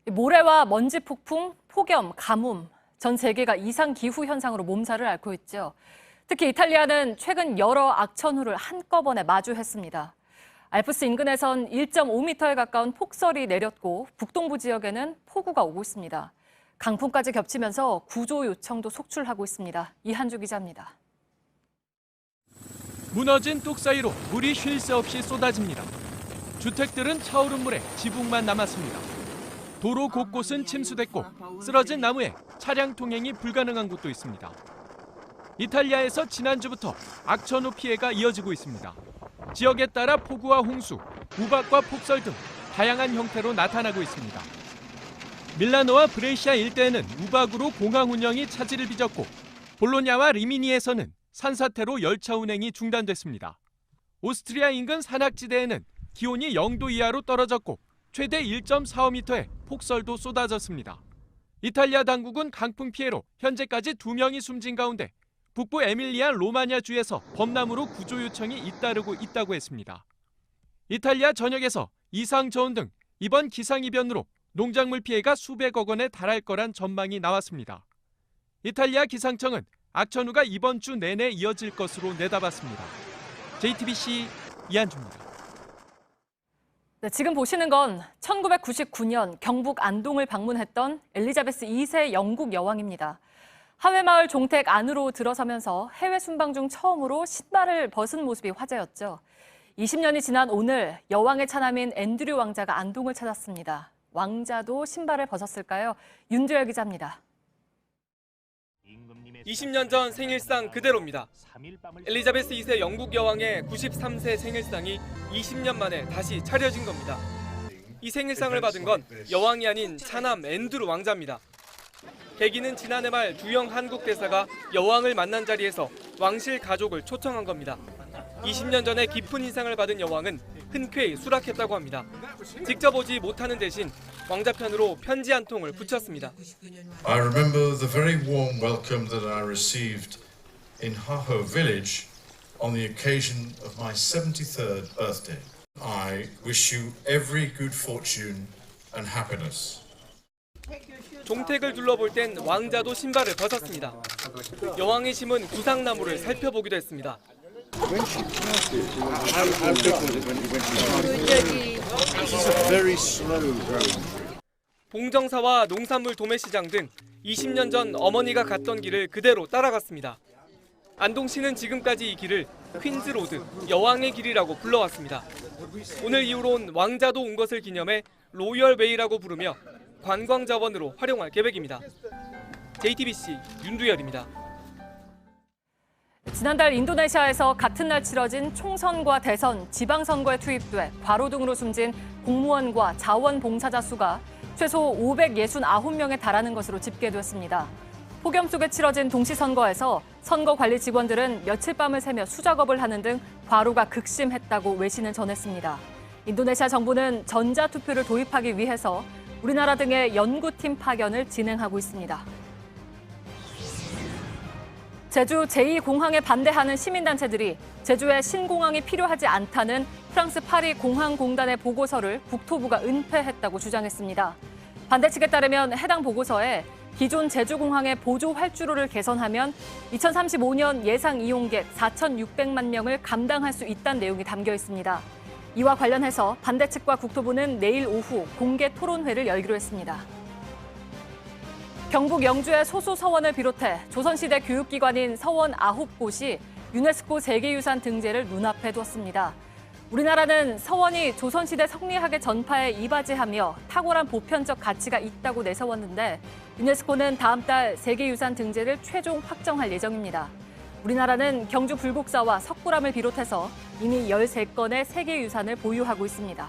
모래와 먼지 폭풍, 폭염, 가뭄, 전 세계가 이상 기후 현상으로 몸살을 앓고 있죠. 특히 이탈리아는 최근 여러 악천후를 한꺼번에 마주했습니다. 알프스 인근에선 1.5m에 가까운 폭설이 내렸고 북동부 지역에는 폭우가 오고 있습니다. 강풍까지 겹치면서 구조 요청도 속출하고 있습니다. 이한주 기자입니다. 무너진 뚝 사이로 물이 쉴 새 없이 쏟아집니다. 주택들은 차오른 물에 지붕만 남았습니다. 도로 곳곳은 침수됐고 쓰러진 나무에 차량 통행이 불가능한 곳도 있습니다. 이탈리아에서 지난주부터 악천후 피해가 이어지고 있습니다. 지역에 따라 폭우와 홍수, 우박과 폭설 등 다양한 형태로 나타나고 있습니다. 밀라노와 브레시아 일대에는 우박으로 공항 운영이 차질을 빚었고 볼로냐와 리미니에서는 산사태로 열차 운행이 중단됐습니다. 오스트리아 인근 산악지대에는 기온이 0도 이하로 떨어졌고 최대 1.45m의 폭설도 쏟아졌습니다. 이탈리아 당국은 강풍 피해로 현재까지 2명이 숨진 가운데 북부 에밀리아 로마냐 주에서 범람으로 구조 요청이 잇따르고 있다고 했습니다. 이탈리아 전역에서 이상 저온 등 이번 기상이변으로 농작물 피해가 수백억 원에 달할 거란 전망이 나왔습니다. 이탈리아 기상청은 악천후가 이번 주 내내 이어질 것으로 내다봤습니다. JTBC 이한주입니다. 네, 지금 보시는 건 1999년 경북 안동을 방문했던 엘리자베스 2세 영국 여왕입니다. 하회마을 종택 안으로 들어서면서 해외 순방 중 처음으로 신발을 벗은 모습이 화제였죠. 20년이 지난 오늘 여왕의 차남인 앤드류 왕자가 안동을 찾았습니다. 왕자도 신발을 벗었을까요? 윤두열 기자입니다. 20년 전 생일상 그대로입니다. 엘리자베스 2세 영국 여왕의 93세 생일상이 20년 만에 다시 차려진 겁니다. 이 생일상을 받은 건 여왕이 아닌 차남 앤드루 왕자입니다. 계기는 지난해 말 주영 한국 대사가 여왕을 만난 자리에서 왕실 가족을 초청한 겁니다. 20년 전에 깊은 인상을 받은 여왕은 흔쾌히 수락했다고 합니다. 직접 오지 못하는 대신 왕자편으로 편지 한 통을 붙였습니다. I remember the very warm welcome that I received in Haho village on the occasion of my 73rd birthday. I wish you every good fortune and happiness. 종택을 둘러볼 땐 왕자도 신발을 벗었습니다. 여왕이 심은 구상나무를 살펴보기도 했습니다. 봉정사와 농산물 도매시장 등 20년 전 어머니가 갔던 길을 그대로 따라갔습니다. 안동시는 지금까지 이 길을 퀸즈로드, 여왕의 길이라고 불러왔습니다. 오늘 이후론 왕자도 온 것을 기념해 로열웨이라고 부르며 관광자원으로 활용할 계획입니다. JTBC 윤두열입니다. 지난달 인도네시아에서 같은 날 치러진 총선과 대선, 지방선거에 투입돼 과로 등으로 숨진 공무원과 자원봉사자 수가 최소 569명에 달하는 것으로 집계됐습니다. 폭염 속에 치러진 동시선거에서 선거관리 직원들은 며칠 밤을 새며 수작업을 하는 등 과로가 극심했다고 외신은 전했습니다. 인도네시아 정부는 전자투표를 도입하기 위해서 우리나라 등의 연구팀 파견을 진행하고 있습니다. 제주 제2공항에 반대하는 시민단체들이 제주에 신공항이 필요하지 않다는 프랑스 파리 공항공단의 보고서를 국토부가 은폐했다고 주장했습니다. 반대 측에 따르면 해당 보고서에 기존 제주공항의 보조 활주로를 개선하면 2035년 예상 이용객 4,600만 명을 감당할 수 있다는 내용이 담겨 있습니다. 이와 관련해서 반대 측과 국토부는 내일 오후 공개 토론회를 열기로 했습니다. 경북 영주의 소수 서원을 비롯해 조선시대 교육기관인 서원 9곳이 유네스코 세계유산 등재를 눈앞에 뒀습니다. 우리나라는 서원이 조선시대 성리학의 전파에 이바지하며 탁월한 보편적 가치가 있다고 내세웠는데 유네스코는 다음 달 세계유산 등재를 최종 확정할 예정입니다. 우리나라는 경주 불국사와 석굴암을 비롯해서 이미 13건의 세계유산을 보유하고 있습니다.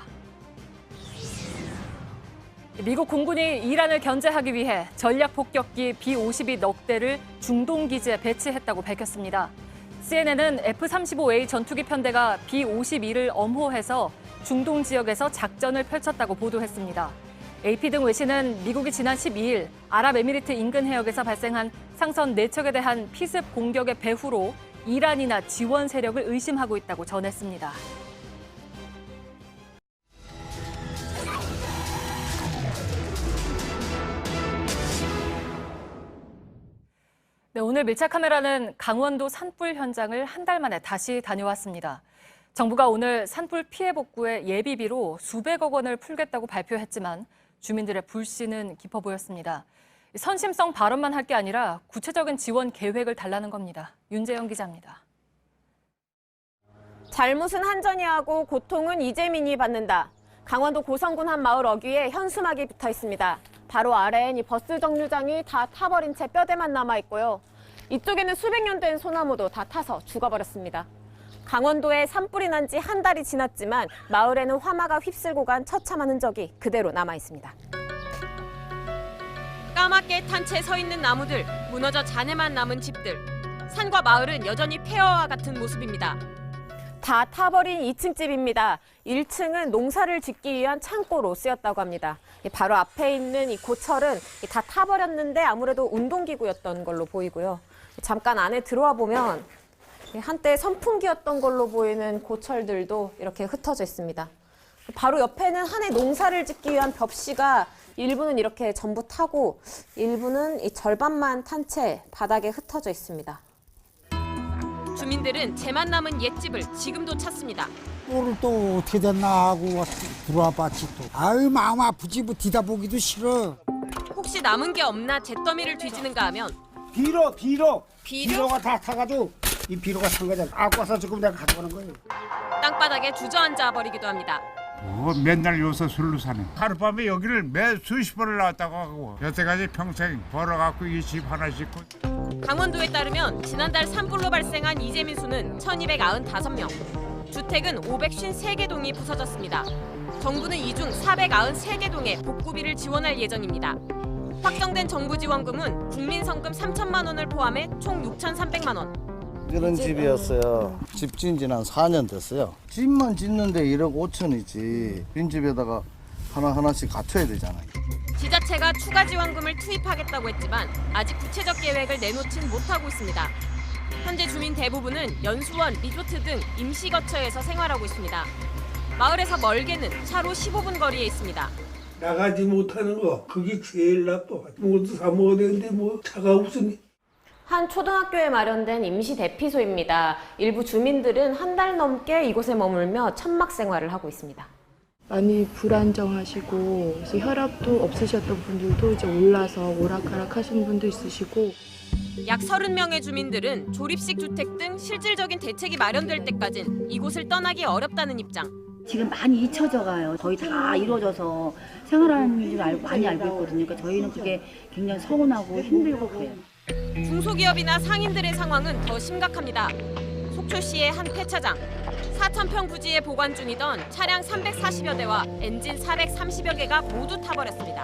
미국 공군이 이란을 견제하기 위해 전략폭격기 B-52 넉 대를 중동 기지에 배치했다고 밝혔습니다. CNN은 F-35A 전투기 편대가 B-52를 엄호해서 중동 지역에서 작전을 펼쳤다고 보도했습니다. AP 등 외신은 미국이 지난 12일 아랍에미리트 인근 해역에서 발생한 상선 4척에 대한 피습 공격의 배후로 이란이나 지원 세력을 의심하고 있다고 전했습니다. 네, 오늘 밀착 카메라는 강원도 산불 현장을 한 달 만에 다시 다녀왔습니다. 정부가 오늘 산불 피해 복구에 예비비로 수백억 원을 풀겠다고 발표했지만 주민들의 불씨는 깊어 보였습니다. 선심성 발언만 할 게 아니라 구체적인 지원 계획을 달라는 겁니다. 윤재영 기자입니다. 잘못은 한전이 하고 고통은 이재민이 받는다. 강원도 고성군 한 마을 어귀에 현수막이 붙어 있습니다. 바로 아래엔 이 버스 정류장이 다 타버린 채 뼈대만 남아 있고요. 이쪽에는 수백 년 된 소나무도 다 타서 죽어버렸습니다. 강원도에 산불이 난 지 한 달이 지났지만 마을에는 화마가 휩쓸고 간 처참한 흔적이 그대로 남아 있습니다. 까맣게 탄 채 서 있는 나무들, 무너져 잔해만 남은 집들. 산과 마을은 여전히 폐허와 같은 모습입니다. 다 타버린 2층 집입니다. 1층은 농사를 짓기 위한 창고로 쓰였다고 합니다. 바로 앞에 있는 이 고철은 다 타버렸는데 아무래도 운동기구였던 걸로 보이고요. 잠깐 안에 들어와 보면 한때 선풍기였던 걸로 보이는 고철들도 이렇게 흩어져 있습니다. 바로 옆에는 한 해 농사를 짓기 위한 벽시가 일부는 이렇게 전부 타고 일부는 이 절반만 탄 채 바닥에 흩어져 있습니다. 주민들은 재만 남은 옛집을 지금도 찾습니다. 오늘 또 어떻게 됐나 하고 들어와 봤지 또. 아유 마음 아프지 뭐 뒤다 보기도 싫어. 혹시 남은 게 없나 잿더미를 뒤지는가 하면 비료가 다 타가지고 이 비료가 탄 거잖아. 아까서 지금 내가 가져가는 거예요. 땅바닥에 주저앉아 버리기도 합니다. 맨날 여기서 술로 사네. 하룻밤에 여기를 매 수십 번을 나왔다고 하고 여태까지 평생 벌어갖고 이 집 하나 짓고. 강원도에 따르면 지난달 산불로 발생한 이재민 수는 1295명. 주택은 553개 동이 부서졌습니다. 정부는 이 중 493개 동에 복구비를 지원할 예정입니다. 확정된 정부 지원금은 국민성금 3천만 원을 포함해 총 6,300만 원. 그런 집이었어요. 집 지은 지는 한 4년 됐어요. 집만 짓는데 1억 5천이지. 빈집에다가 하나하나씩 갖춰야 되잖아요. 지자체가 추가 지원금을 투입하겠다고 했지만 아직 구체적 계획을 내놓진 못하고 있습니다. 현재 주민 대부분은 연수원, 리조트 등 임시거처에서 생활하고 있습니다. 마을에서 멀게는 차로 15분 거리에 있습니다. 나가지 못하는 거 그게 제일 나빠. 뭐도 사 먹어야 되는데 뭐 차가 없으니. 한 초등학교에 마련된 임시 대피소입니다. 일부 주민들은 한 달 넘게 이곳에 머물며 천막 생활을 하고 있습니다. 많이 불안정하시고 이제 혈압도 없으셨던 분들도 이제 올라서 오락가락 하시는 분도 있으시고. 약 30명의 주민들은 조립식 주택 등 실질적인 대책이 마련될 때까진 이곳을 떠나기 어렵다는 입장. 지금 많이 잊혀져 가요. 거의 다 이루어져서 생활하는 줄 많이 알고 있거든요. 그러니까 저희는 그게 굉장히 서운하고 힘들고 그래요. 중소기업이나 상인들의 상황은 더 심각합니다. 속초시의 한 폐차장. 4,000평 부지에 보관 중이던 차량 340여 대와 엔진 430여 개가 모두 타버렸습니다.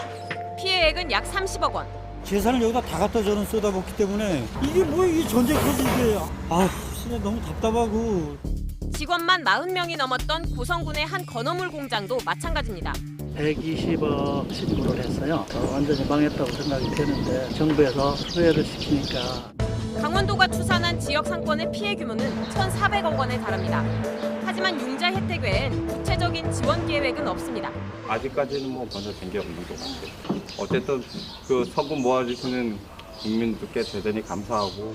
피해액은 약 30억 원. 재산을 여기다 다 갖다 저는 쏟아붓기 때문에 이게 뭐 이 전쟁 터지게 진짜 너무 답답하고. 직원만 40명이 넘었던 고성군의 한 건어물 공장도 마찬가지입니다. 120억 신고를 했어요. 완전히 망했다고 생각이 되는데 정부에서 수혜를 시키니까. 강원도가 추산한 지역 상권의 피해 규모는 1,400억 원에 달합니다. 하지만 융자 혜택 외엔 구체적인 지원 계획은 없습니다. 아직까지는 뭐 전혀 된 게 없는 것 같아요. 어쨌든 그 성금 모아주시는 국민들께 대단히 감사하고.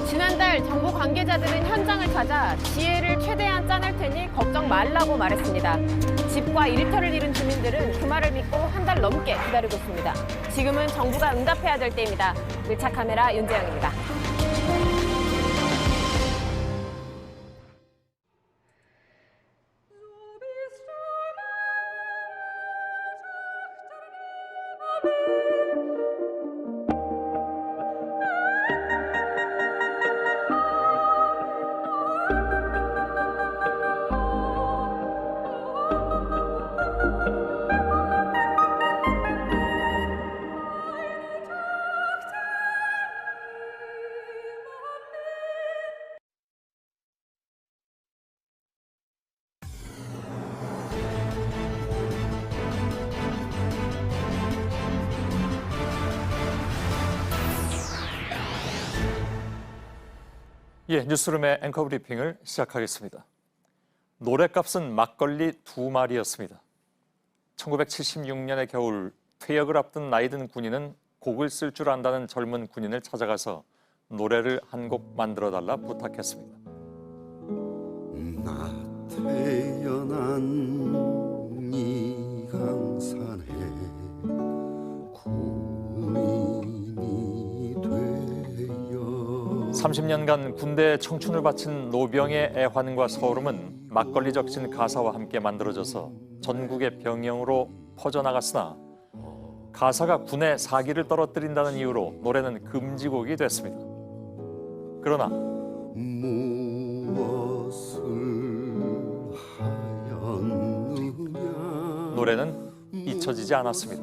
지난달 정부 관계자들은 현장을 찾아 지혜를 최대한 짜낼 테니 걱정 말라고 말했습니다. 집과 일터를 잃은 주민들은 그 말을 믿고 한 달 넘게 기다리고 있습니다. 지금은 정부가 응답해야 될 때입니다. 밀착 카메라 윤재영입니다. 예, 뉴스룸의 앵커 브리핑을 시작하겠습니다. 노랫값은 막걸리 2마리였습니다. 1976년의 겨울 퇴역을 앞둔 나이든 군인은 곡을 쓸 줄 안다는 젊은 군인을 찾아가서 노래를 한 곡 만들어달라 부탁했습니다. 나 태어난 이 강산에 군인이 되어 30년간 군대에 청춘을 바친 노병의 애환과 서울음은 막걸리 적신 가사와 함께 만들어져서 전국의 병영으로 퍼져나갔으나 가사가 군의 사기를 떨어뜨린다는 이유로 노래는 금지곡이 됐습니다. 그러나 노래는 잊혀지지 않았습니다.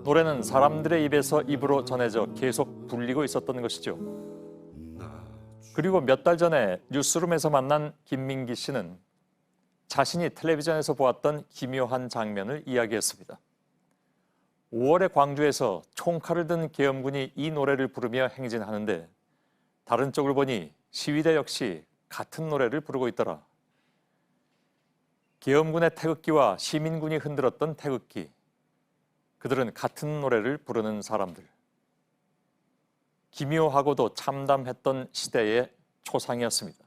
노래는 사람들의 입에서 입으로 전해져 계속 불리고 있었던 것이죠. 그리고 몇 달 전에 뉴스룸에서 만난 김민기 씨는 자신이 텔레비전에서 보았던 기묘한 장면을 이야기했습니다. 5월에 광주에서 총칼을 든 계엄군이 이 노래를 부르며 행진하는데 다른 쪽을 보니 시위대 역시 같은 노래를 부르고 있더라. 계엄군의 태극기와 시민군이 흔들었던 태극기. 그들은 같은 노래를 부르는 사람들. 기묘하고도 참담했던 시대의 초상이었습니다.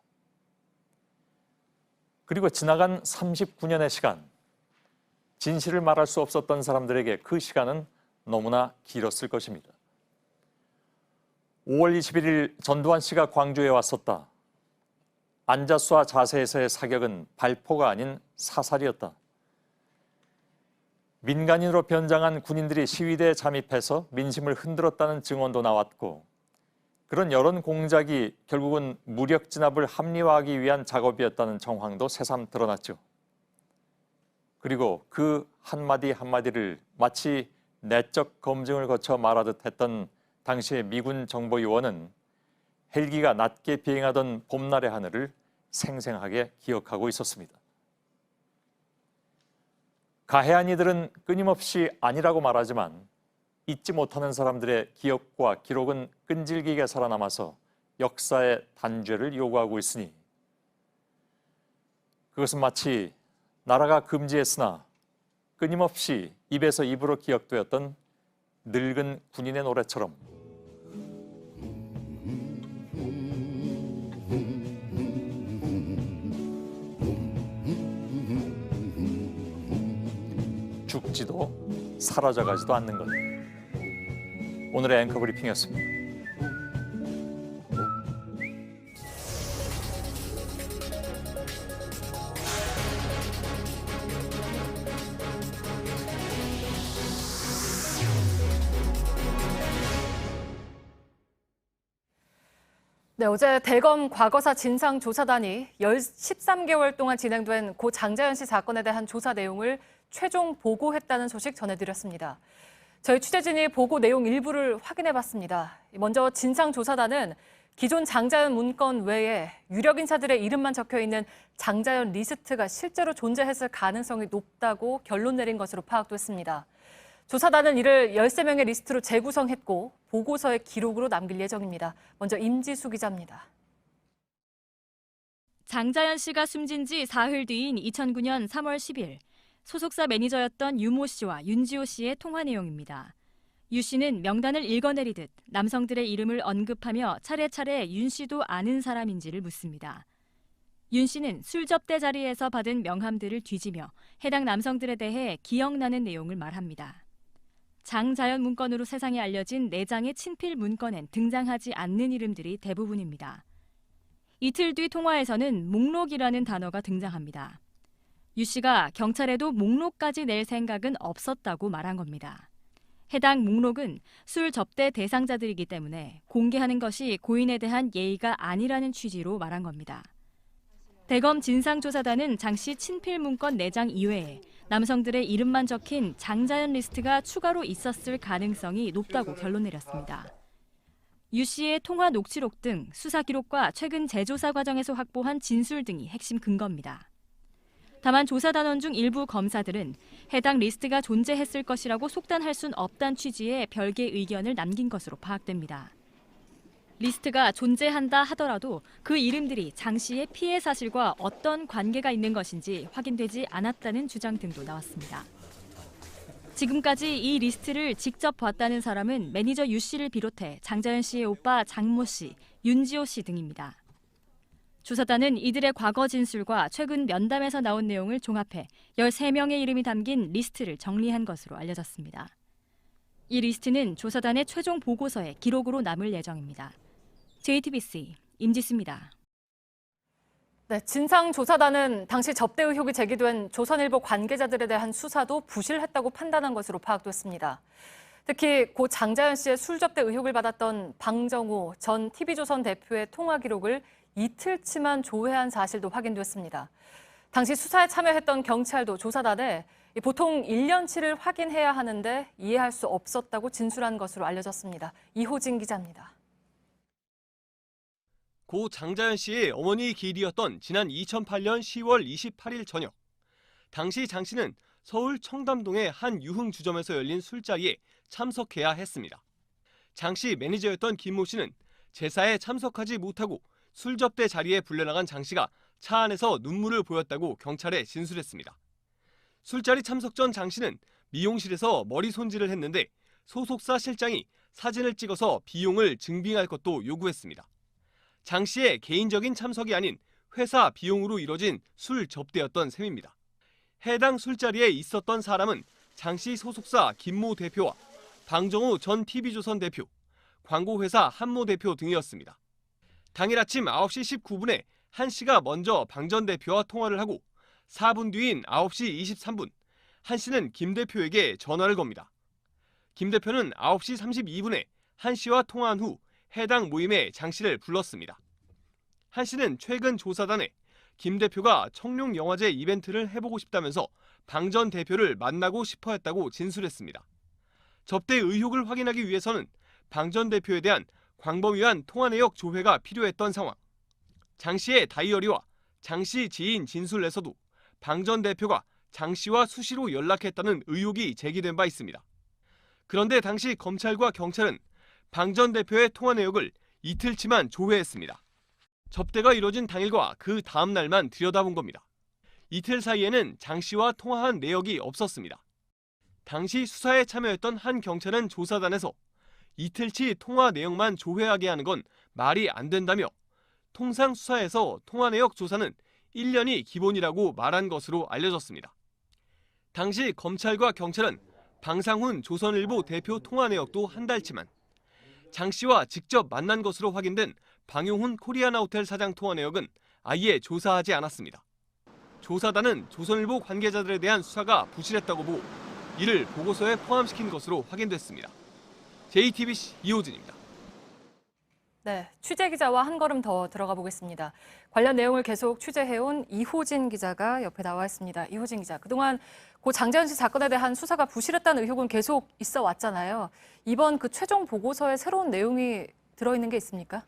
그리고 지나간 39년의 시간. 진실을 말할 수 없었던 사람들에게 그 시간은 너무나 길었을 것입니다. 5월 21일 전두환 씨가 광주에 왔었다. 앉아수와 자세에서의 사격은 발포가 아닌 사살이었다. 민간인으로 변장한 군인들이 시위대에 잠입해서 민심을 흔들었다는 증언도 나왔고 그런 여론 공작이 결국은 무력 진압을 합리화하기 위한 작업이었다는 정황도 새삼 드러났죠. 그리고 그 한마디 한마디를 마치 내적 검증을 거쳐 말하듯 했던 당시의 미군 정보요원은 헬기가 낮게 비행하던 봄날의 하늘을 생생하게 기억하고 있었습니다. 가해한 이들은 끊임없이 아니라고 말하지만 잊지 못하는 사람들의 기억과 기록은 끈질기게 살아남아서 역사의 단죄를 요구하고 있으니 그것은 마치 나라가 금지했으나 끊임없이 입에서 입으로 기억되었던 늙은 군인의 노래처럼 죽지도 사라져가지도 않는 것. 오늘의 앵커 브리핑이었습니다. 네, 어제 대검 과거사 진상조사단이 13개월 동안 진행된 고 장자연 씨 사건에 대한 조사 내용을 최종 보고했다는 소식 전해드렸습니다. 저희 취재진이 보고 내용 일부를 확인해봤습니다. 먼저 진상조사단은 기존 장자연 문건 외에 유력 인사들의 이름만 적혀있는 장자연 리스트가 실제로 존재했을 가능성이 높다고 결론 내린 것으로 파악됐습니다. 조사단은 이를 13명의 리스트로 재구성했고 보고서의 기록으로 남길 예정입니다. 먼저 임지수 기자입니다. 장자연 씨가 숨진 지 사흘 뒤인 2009년 3월 10일 소속사 매니저였던 유모 씨와 윤지호 씨의 통화 내용입니다. 유 씨는 명단을 읽어내리듯 남성들의 이름을 언급하며 차례차례 윤 씨도 아는 사람인지를 묻습니다. 윤 씨는 술 접대 자리에서 받은 명함들을 뒤지며 해당 남성들에 대해 기억나는 내용을 말합니다. 장자연 문건으로 세상에 알려진 4장의 친필 문건엔 등장하지 않는 이름들이 대부분입니다. 이틀 뒤 통화에서는 목록이라는 단어가 등장합니다. 유 씨가 경찰에도 목록까지 낼 생각은 없었다고 말한 겁니다. 해당 목록은 술 접대 대상자들이기 때문에 공개하는 것이 고인에 대한 예의가 아니라는 취지로 말한 겁니다. 대검 진상조사단은 장 씨 친필 문건 4장 이외에 남성들의 이름만 적힌 장자연 리스트가 추가로 있었을 가능성이 높다고 결론 내렸습니다. 유 씨의 통화 녹취록 등 수사 기록과 최근 재조사 과정에서 확보한 진술 등이 핵심 근거입니다. 다만 조사단원 중 일부 검사들은 해당 리스트가 존재했을 것이라고 속단할 순 없다는 취지의 별개의 의견을 남긴 것으로 파악됩니다. 리스트가 존재한다 하더라도 그 이름들이 장 씨의 피해 사실과 어떤 관계가 있는 것인지 확인되지 않았다는 주장 등도 나왔습니다. 지금까지 이 리스트를 직접 봤다는 사람은 매니저 유 씨를 비롯해 장자연 씨의 오빠 장모 씨, 윤지호 씨 등입니다. 조사단은 이들의 과거 진술과 최근 면담에서 나온 내용을 종합해 13명의 이름이 담긴 리스트를 정리한 것으로 알려졌습니다. 이 리스트는 조사단의 최종 보고서에 기록으로 남을 예정입니다. JTBC 임지수입니다. 네, 진상조사단은 당시 접대 의혹이 제기된 조선일보 관계자들에 대한 수사도 부실했다고 판단한 것으로 파악됐습니다. 특히 고 장자연 씨의 술 접대 의혹을 받았던 방정호 전 TV조선 대표의 통화 기록을 이틀치만 조회한 사실도 확인됐습니다. 당시 수사에 참여했던 경찰도 조사단에 보통 1년치를 확인해야 하는데 이해할 수 없었다고 진술한 것으로 알려졌습니다. 이호진 기자입니다. 고 장자연 씨의 어머니 기일이었던 지난 2008년 10월 28일 저녁, 당시 장 씨는 서울 청담동의 한 유흥주점에서 열린 술자리에 참석해야 했습니다. 장 씨 매니저였던 김모 씨는 제사에 참석하지 못하고 술 접대 자리에 불려나간 장 씨가 차 안에서 눈물을 보였다고 경찰에 진술했습니다. 술자리 참석 전 장 씨는 미용실에서 머리 손질을 했는데 소속사 실장이 사진을 찍어서 비용을 증빙할 것도 요구했습니다. 장 씨의 개인적인 참석이 아닌 회사 비용으로 이뤄진 술 접대였던 셈입니다. 해당 술자리에 있었던 사람은 장 씨 소속사 김모 대표와 방정호 전 TV조선 대표, 광고회사 한모 대표 등이었습니다. 당일 아침 9시 19분에 한 씨가 먼저 방 전 대표와 통화를 하고 4분 뒤인 9시 23분, 한 씨는 김 대표에게 전화를 겁니다. 김 대표는 9시 32분에 한 씨와 통화한 후 해당 모임에 장 씨를 불렀습니다. 한 씨는 최근 조사단에 김 대표가 청룡영화제 이벤트를 해보고 싶다면서 방 전 대표를 만나고 싶어 했다고 진술했습니다. 접대 의혹을 확인하기 위해서는 방 전 대표에 대한 광범위한 통화 내역 조회가 필요했던 상황. 장 씨의 다이어리와 장 씨 지인 진술에서도 방 전 대표가 장 씨와 수시로 연락했다는 의혹이 제기된 바 있습니다. 그런데 당시 검찰과 경찰은 방 전 대표의 통화 내역을 이틀치만 조회했습니다. 접대가 이뤄진 당일과 그 다음 날만 들여다본 겁니다. 이틀 사이에는 장 씨와 통화한 내역이 없었습니다. 당시 수사에 참여했던 한 경찰은 조사단에서 이틀치 통화 내역만 조회하게 하는 건 말이 안 된다며 통상 수사에서 통화 내역 조사는 1년이 기본이라고 말한 것으로 알려졌습니다. 당시 검찰과 경찰은 방상훈 조선일보 대표 통화 내역도 한 달치만, 장 씨와 직접 만난 것으로 확인된 방용훈 코리아나호텔 사장 통화 내역은 아예 조사하지 않았습니다. 조사단은 조선일보 관계자들에 대한 수사가 부실했다고 보고 이를 보고서에 포함시킨 것으로 확인됐습니다. JTBC 이호진입니다. 네, 취재 기자와 한 걸음 더 들어가 보겠습니다. 관련 내용을 계속 취재해온 이호진 기자가 옆에 나와 있습니다. 이호진 기자, 그동안 고 장자연 씨 사건에 대한 수사가 부실했다는 의혹은 계속 있어 왔잖아요. 이번 그 최종 보고서에 새로운 내용이 들어있는 게 있습니까?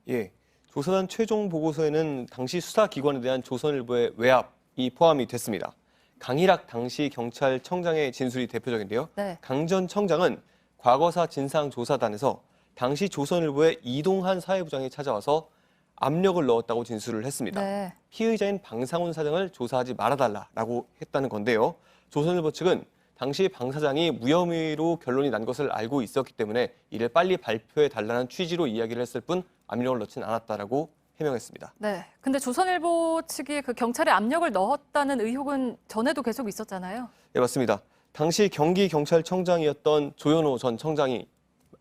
예, 조사단 최종 보고서에는 당시 수사기관에 대한 조선일보의 외압이 포함이 됐습니다. 강일학 당시 경찰청장의 진술이 대표적인데요. 네. 강 전 청장은 과거사 진상조사단에서 당시 조선일보의 이동한 사회부장이 찾아와서 압력을 넣었다고 진술을 했습니다. 네. 피의자인 방상훈 사장을 조사하지 말아달라고 했다는 건데요. 조선일보 측은 당시 방 사장이 무혐의로 결론이 난 것을 알고 있었기 때문에 이를 빨리 발표해달라는 취지로 이야기를 했을 뿐 압력을 넣지는 않았다라고 해명했습니다. 네, 근데 조선일보 측이 그 경찰에 압력을 넣었다는 의혹은 전에도 계속 있었잖아요. 네, 맞습니다. 당시 경기경찰청장이었던 조현호 전 청장이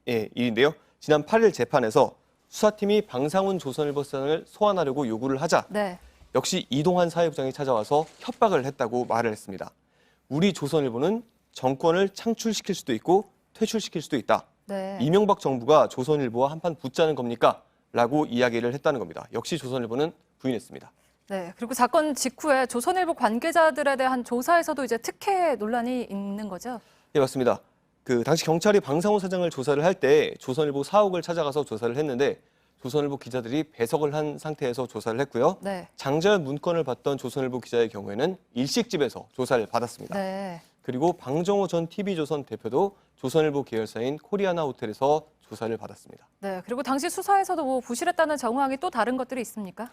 일인데요. 지난 8일 재판에서 수사팀이 방상훈 조선일보 사장을 소환하려고 요구를 하자 네. 역시 이동환 사회부장이 찾아와서 협박을 했다고 말을 했습니다. 우리 조선일보는 정권을 창출시킬 수도 있고 퇴출시킬 수도 있다. 네. 이명박 정부가 조선일보와 한판 붙자는 겁니까? 라고 이야기를 했다는 겁니다. 역시 조선일보는 부인했습니다. 네, 그리고 사건 직후에 조선일보 관계자들에 대한 조사에서도 이제 특혜 논란이 있는 거죠? 네, 맞습니다. 그 당시 경찰이 방상훈 사장을 조사를 할 때 조선일보 사옥을 찾아가서 조사를 했는데 조선일보 기자들이 배석을 한 상태에서 조사를 했고요. 네. 장자연 문건을 봤던 조선일보 기자의 경우에는 일식집에서 조사를 받았습니다. 네. 그리고 방정호 전 TV조선 대표도 조선일보 계열사인 코리아나 호텔에서 조사를 받았습니다. 네, 그리고 당시 수사에서도 뭐 부실했다는 정황이 또 다른 것들이 있습니까?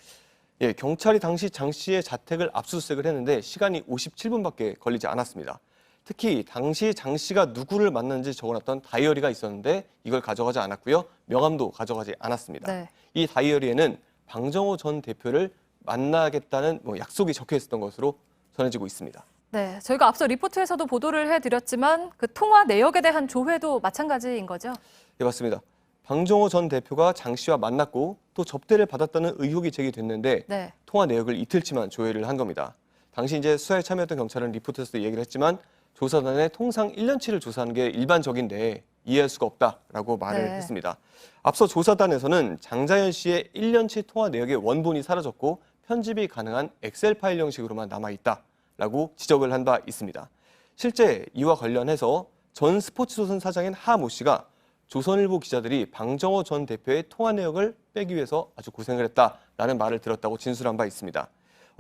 예, 경찰이 당시 장 씨의 자택을 압수수색을 했는데 시간이 57분밖에 걸리지 않았습니다. 특히 당시 장 씨가 누구를 만났는지 적어놨던 다이어리가 있었는데 이걸 가져가지 않았고요. 명함도 가져가지 않았습니다. 네. 이 다이어리에는 방정호 전 대표를 만나겠다는 약속이 적혀 있었던 것으로 전해지고 있습니다. 네, 저희가 앞서 리포트에서도 보도를 해드렸지만 그 통화 내역에 대한 조회도 마찬가지인 거죠? 네, 맞습니다. 방정호 전 대표가 장 씨와 만났고 또 접대를 받았다는 의혹이 제기됐는데 네. 통화 내역을 이틀치만 조회를 한 겁니다. 당시 이제 수사에 참여했던 경찰은 리포트에서도 얘기를 했지만 조사단의 통상 1년치를 조사하는 게 일반적인데 이해할 수가 없다라고 말을 네. 했습니다. 앞서 조사단에서는 장자연 씨의 1년치 통화 내역의 원본이 사라졌고 편집이 가능한 엑셀 파일 형식으로만 남아있다라고 지적을 한 바 있습니다. 실제 이와 관련해서 전 스포츠조선 사장인 하모 씨가 조선일보 기자들이 방정호 전 대표의 통화 내역을 빼기 위해서 아주 고생을 했다라는 말을 들었다고 진술한 바 있습니다.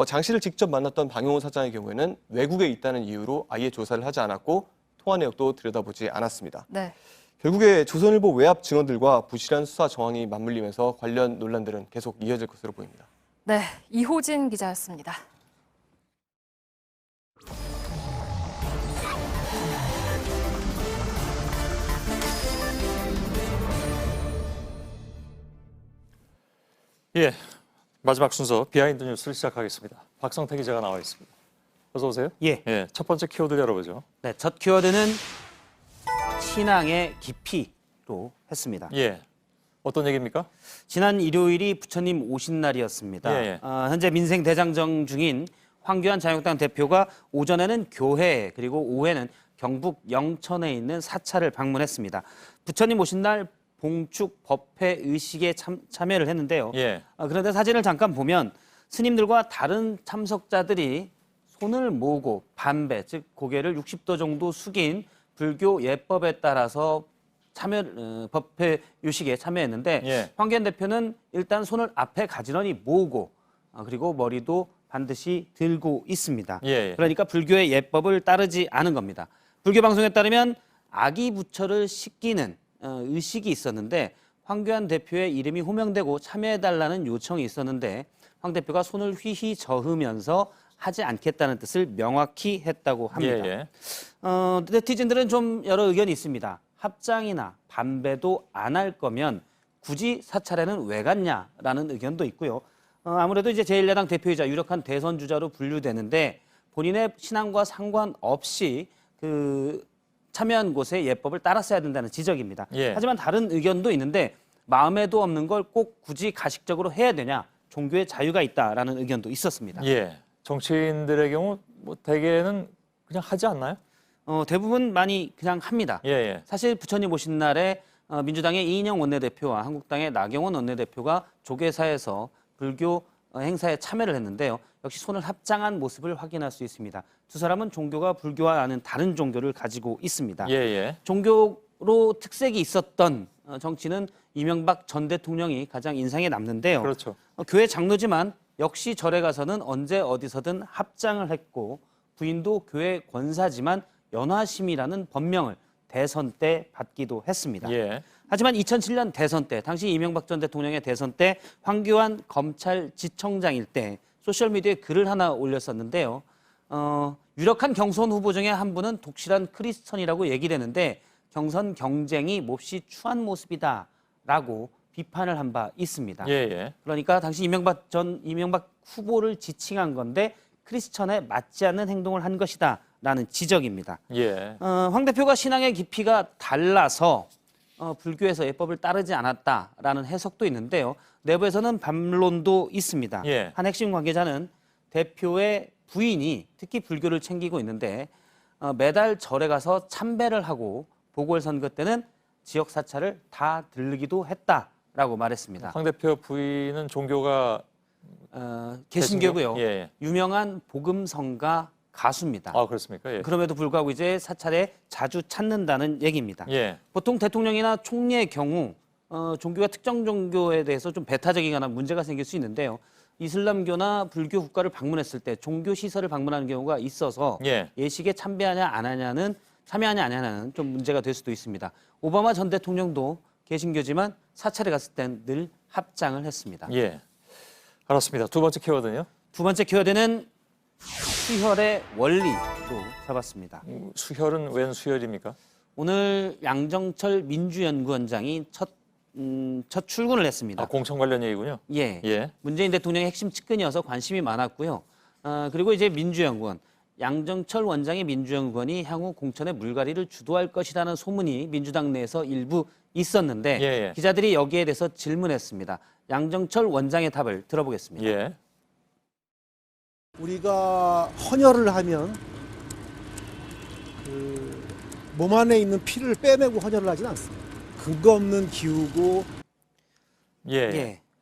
장 씨를 직접 만났던 방용호 사장의 경우에는 외국에 있다는 이유로 아예 조사를 하지 않았고 통화 내역도 들여다보지 않았습니다. 네. 결국에 조선일보 외압 증언들과 부실한 수사 정황이 맞물리면서 관련 논란들은 계속 이어질 것으로 보입니다. 네, 이호진 기자였습니다. 예, 마지막 순서 비하인드 뉴스를 시작하겠습니다. 박성태 기자가 나와 있습니다. 어서 오세요. 예. 첫 번째 키워드 열어보죠. 네, 첫 키워드는 신앙의 깊이로 했습니다. 예, 어떤 얘기입니까? 지난 일요일이 부처님 오신 날이었습니다. 예. 현재 민생 대장정 중인 황교안 자유한국당 대표가 오전에는 교회 그리고 오후에는 경북 영천에 있는 사찰을 방문했습니다. 부처님 오신 날 봉축 법회 의식에 참여를 했는데요. 예. 그런데 사진을 잠깐 보면 스님들과 다른 참석자들이 손을 모으고 반배, 즉 고개를 60도 정도 숙인 불교 예법에 따라서 법회 의식에 참여했는데 예. 황교안 대표는 일단 손을 앞에 가지런히 모으고 그리고 머리도 반드시 들고 있습니다. 예. 그러니까 불교의 예법을 따르지 않은 겁니다. 불교 방송에 따르면 아기 부처를 씻기는 의식이 있었는데 황교안 대표의 이름이 호명되고 참여해달라는 요청이 있었는데 황 대표가 손을 휘휘 저으면서 하지 않겠다는 뜻을 명확히 했다고 합니다. 예. 네티즌들은 좀 여러 의견이 있습니다. 합장이나 반배도 안 할 거면 굳이 사찰에는 왜 갔냐라는 의견도 있고요. 아무래도 이제 제1야당 대표이자 유력한 대선 주자로 분류되는데 본인의 신앙과 상관없이 참여한 곳의 예법을 따랐어야 된다는 지적입니다. 예. 하지만 다른 의견도 있는데 마음에도 없는 걸 꼭 굳이 가식적으로 해야 되냐? 종교의 자유가 있다라는 의견도 있었습니다. 예. 정치인들의 경우 대개는 그냥 하지 않나요? 대부분 많이 그냥 합니다. 예. 사실 부처님 오신 날에 민주당의 이인영 원내대표와 한국당의 나경원 원내대표가 조계사에서 불교 행사에 참여를 했는데요. 역시 손을 합장한 모습을 확인할 수 있습니다. 두 사람은 종교가 불교와는 다른 종교를 가지고 있습니다. 예. 종교로 특색이 있었던 정치는 이명박 전 대통령이 가장 인상에 남는데요. 그렇죠. 교회 장로지만 역시 절에 가서는 언제 어디서든 합장을 했고 부인도 교회 권사지만 연화심이라는 법명을 대선 때 받기도 했습니다. 예. 하지만 2007년 대선 때 당시 이명박 전 대통령의 대선 때 황교안 검찰지청장일 때 소셜미디어에 글을 하나 올렸었는데요. 유력한 경선 후보 중에 한 분은 독실한 크리스천이라고 얘기되는데 경선 경쟁이 몹시 추한 모습이다라고 비판을 한 바 있습니다. 예. 그러니까 당시 이명박 후보를 지칭한 건데 크리스천에 맞지 않는 행동을 한 것이다라는 지적입니다. 예. 황 대표가 신앙의 깊이가 달라서 불교에서 예법을 따르지 않았다라는 해석도 있는데요. 내부에서는 반론도 있습니다. 예. 한 핵심 관계자는 대표의 부인이 특히 불교를 챙기고 있는데 매달 절에 가서 참배를 하고 보궐선거 때는 지역 사찰을 다 들르기도 했다라고 말했습니다. 황 대표 부인은 종교가 개신교고요. 예. 유명한 복음성가 가수입니다. 아, 그렇습니까? 예. 그럼에도 불구하고 이제 사찰에 자주 찾는다는 얘기입니다. 예. 보통 대통령이나 총리의 경우 종교가 특정 종교에 대해서 좀 배타적이거나 문제가 생길 수 있는데요. 이슬람교나 불교 국가를 방문했을 때 종교 시설을 방문하는 경우가 있어서 예식에 참여하냐 안 하냐는 좀 문제가 될 수도 있습니다. 오바마 전 대통령도 개신교지만 사찰에 갔을 땐 늘 합장을 했습니다. 예, 알았습니다. 두 번째 키워드는요? 두 번째 키워드는 수혈의 원리로 잡았습니다. 수혈은 웬 수혈입니까? 오늘 양정철 민주연구원장이 첫 출근을 했습니다. 공천 관련 얘기군요. 예. 문재인 대통령의 핵심 측근이어서 관심이 많았고요. 그리고 이제 민주연구원, 양정철 원장의 민주연구원이 향후 공천의 물갈이를 주도할 것이라는 소문이 민주당 내에서 일부 있었는데 기자들이 여기에 대해서 질문했습니다. 양정철 원장의 답을 들어보겠습니다. 우리가 헌혈을 하면 몸 안에 있는 피를 빼내고 헌혈을 하진 않습니다. 근거 없는 기우고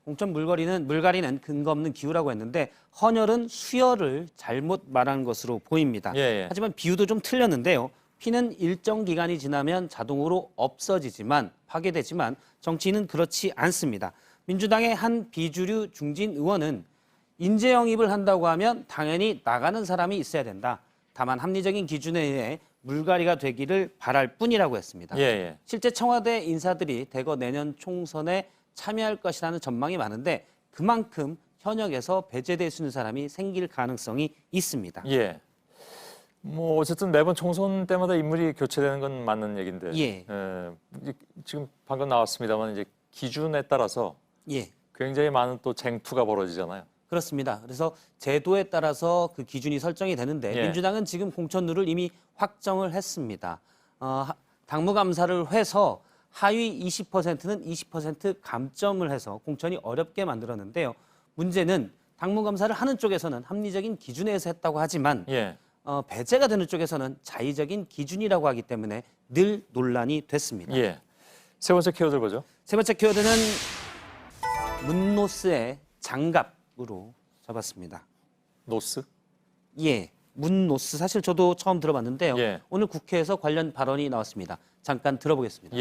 공천 물갈이는 근거 없는 기우라고 했는데 헌혈은 수혈을 잘못 말한 것으로 보입니다. 하지만 비유도 좀 틀렸는데요. 피는 일정 기간이 지나면 자동으로 없어지지만 파괴되지만 정치인은 그렇지 않습니다. 민주당의 한 비주류 중진 의원은 인재 영입을 한다고 하면 당연히 나가는 사람이 있어야 된다. 다만 합리적인 기준에 의해 물갈이가 되기를 바랄 뿐이라고 했습니다. 실제 청와대 인사들이 대거 내년 총선에 참여할 것이라는 전망이 많은데 그만큼 현역에서 배제될 수 있는 사람이 생길 가능성이 있습니다. 뭐 어쨌든 매번 총선 때마다 인물이 교체되는 건 맞는 얘기인데 지금 방금 나왔습니다만 이제 기준에 따라서 굉장히 많은 또 쟁투가 벌어지잖아요. 그렇습니다. 그래서 제도에 따라서 그 기준이 설정이 되는데 민주당은 지금 공천룰을 이미 확정을 했습니다. 당무감사를 해서 하위 20%는 20% 감점을 해서 공천이 어렵게 만들었는데요. 문제는 당무감사를 하는 쪽에서는 합리적인 기준에서 했다고 하지만 배제가 되는 쪽에서는 자의적인 기준이라고 하기 때문에 늘 논란이 됐습니다. 세 번째 키워드 보죠. 세 번째 키워드는 문노스의 장갑으로 잡았습니다. 노스? 문노스. 사실 저도 처음 들어봤는데요. 오늘 국회에서 관련 발언이 나왔습니다. 잠깐 들어보겠습니다.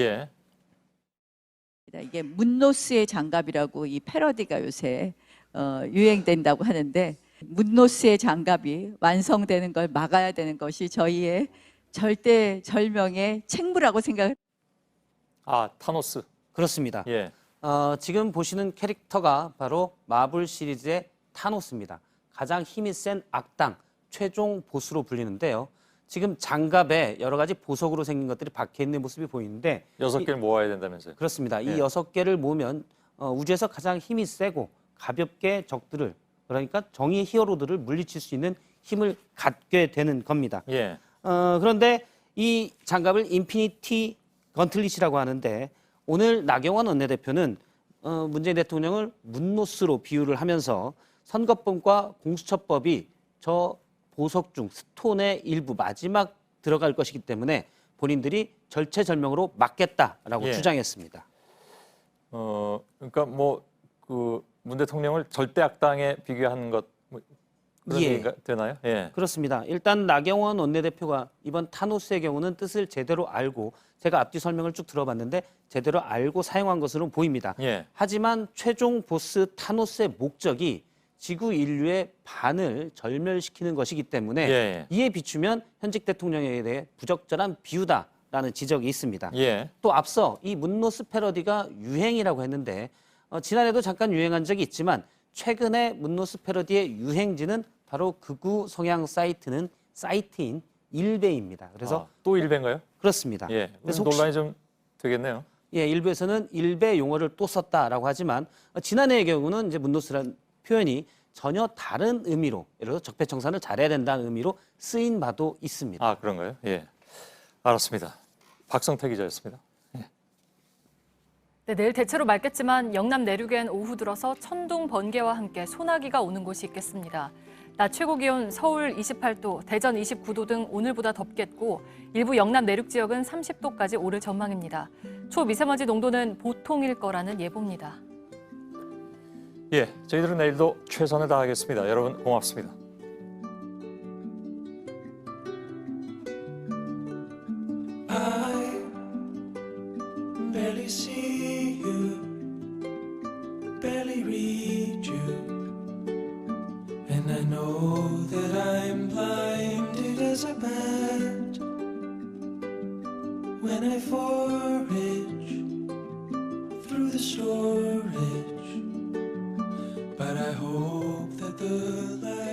이게 문노스의 장갑이라고 이 패러디가 요새 유행된다고 하는데 문노스의 장갑이 완성되는 걸 막아야 되는 것이 저희의 절대절명의 책무라고 생각을. 타노스. 그렇습니다. 지금 보시는 캐릭터가 바로 마블 시리즈의 타노스입니다. 가장 힘이 센 악당, 최종 보스로 불리는데요. 지금 장갑에 여러 가지 보석으로 생긴 것들이 박혀 있는 모습이 보이는데 6개를 모아야 된다면서요? 그렇습니다. 이 6개를 모으면 우주에서 가장 힘이 세고 가볍게 적들을, 그러니까 정의의 히어로들을 물리칠 수 있는 힘을 갖게 되는 겁니다. 그런데 이 장갑을 인피니티 건틀릿이라고 하는데 오늘 나경원 원내대표는 문재인 대통령을 문노스로 비유를 하면서 선거법과 공수처법이 저 보석 중 스톤의 일부 마지막 들어갈 것이기 때문에 본인들이 절체절명으로 막겠다라고 주장했습니다. 그러니까 뭐 그 문 대통령을 절대 악당에 비교한 것 그런 얘기가 되나요? 그렇습니다. 일단 나경원 원내대표가 이번 타노스의 경우는 뜻을 제대로 알고 제가 앞뒤 설명을 쭉 들어봤는데 제대로 알고 사용한 것으로 보입니다. 하지만 최종 보스 타노스의 목적이 지구 인류의 반을 절멸시키는 것이기 때문에 이에 비추면 현직 대통령에 대해 부적절한 비유다라는 지적이 있습니다. 또 앞서 이 문노스 패러디가 유행이라고 했는데 지난해도 잠깐 유행한 적이 있지만 최근에 문노스 패러디의 유행지는 바로 극우 성향 사이트인 일베입니다. 그래서 또 일베인가요? 그렇습니다. 그래서 논란이 좀 되겠네요. 일부에서는 일베 용어를 또 썼다라고 하지만 지난해의 경우는 이제 문노스라는 표현이 전혀 다른 의미로, 예를 들어 적폐청산을 잘해야 된다는 의미로 쓰인 바도 있습니다. 그런가요? 알았습니다. 박성태 기자였습니다. 내일 대체로 맑겠지만 영남 내륙엔 오후 들어서 천둥, 번개와 함께 소나기가 오는 곳이 있겠습니다. 낮 최고 기온 서울 28도, 대전 29도 등 오늘보다 덥겠고 일부 영남 내륙 지역은 30도까지 오를 전망입니다. 초미세먼지 농도는 보통일 거라는 예보입니다. 저희들은 내일도 최선을 다하겠습니다. 여러분 고맙습니다. barely see you, barely read you, and I know that I'm blinded as a bat when I forage But I hope that the light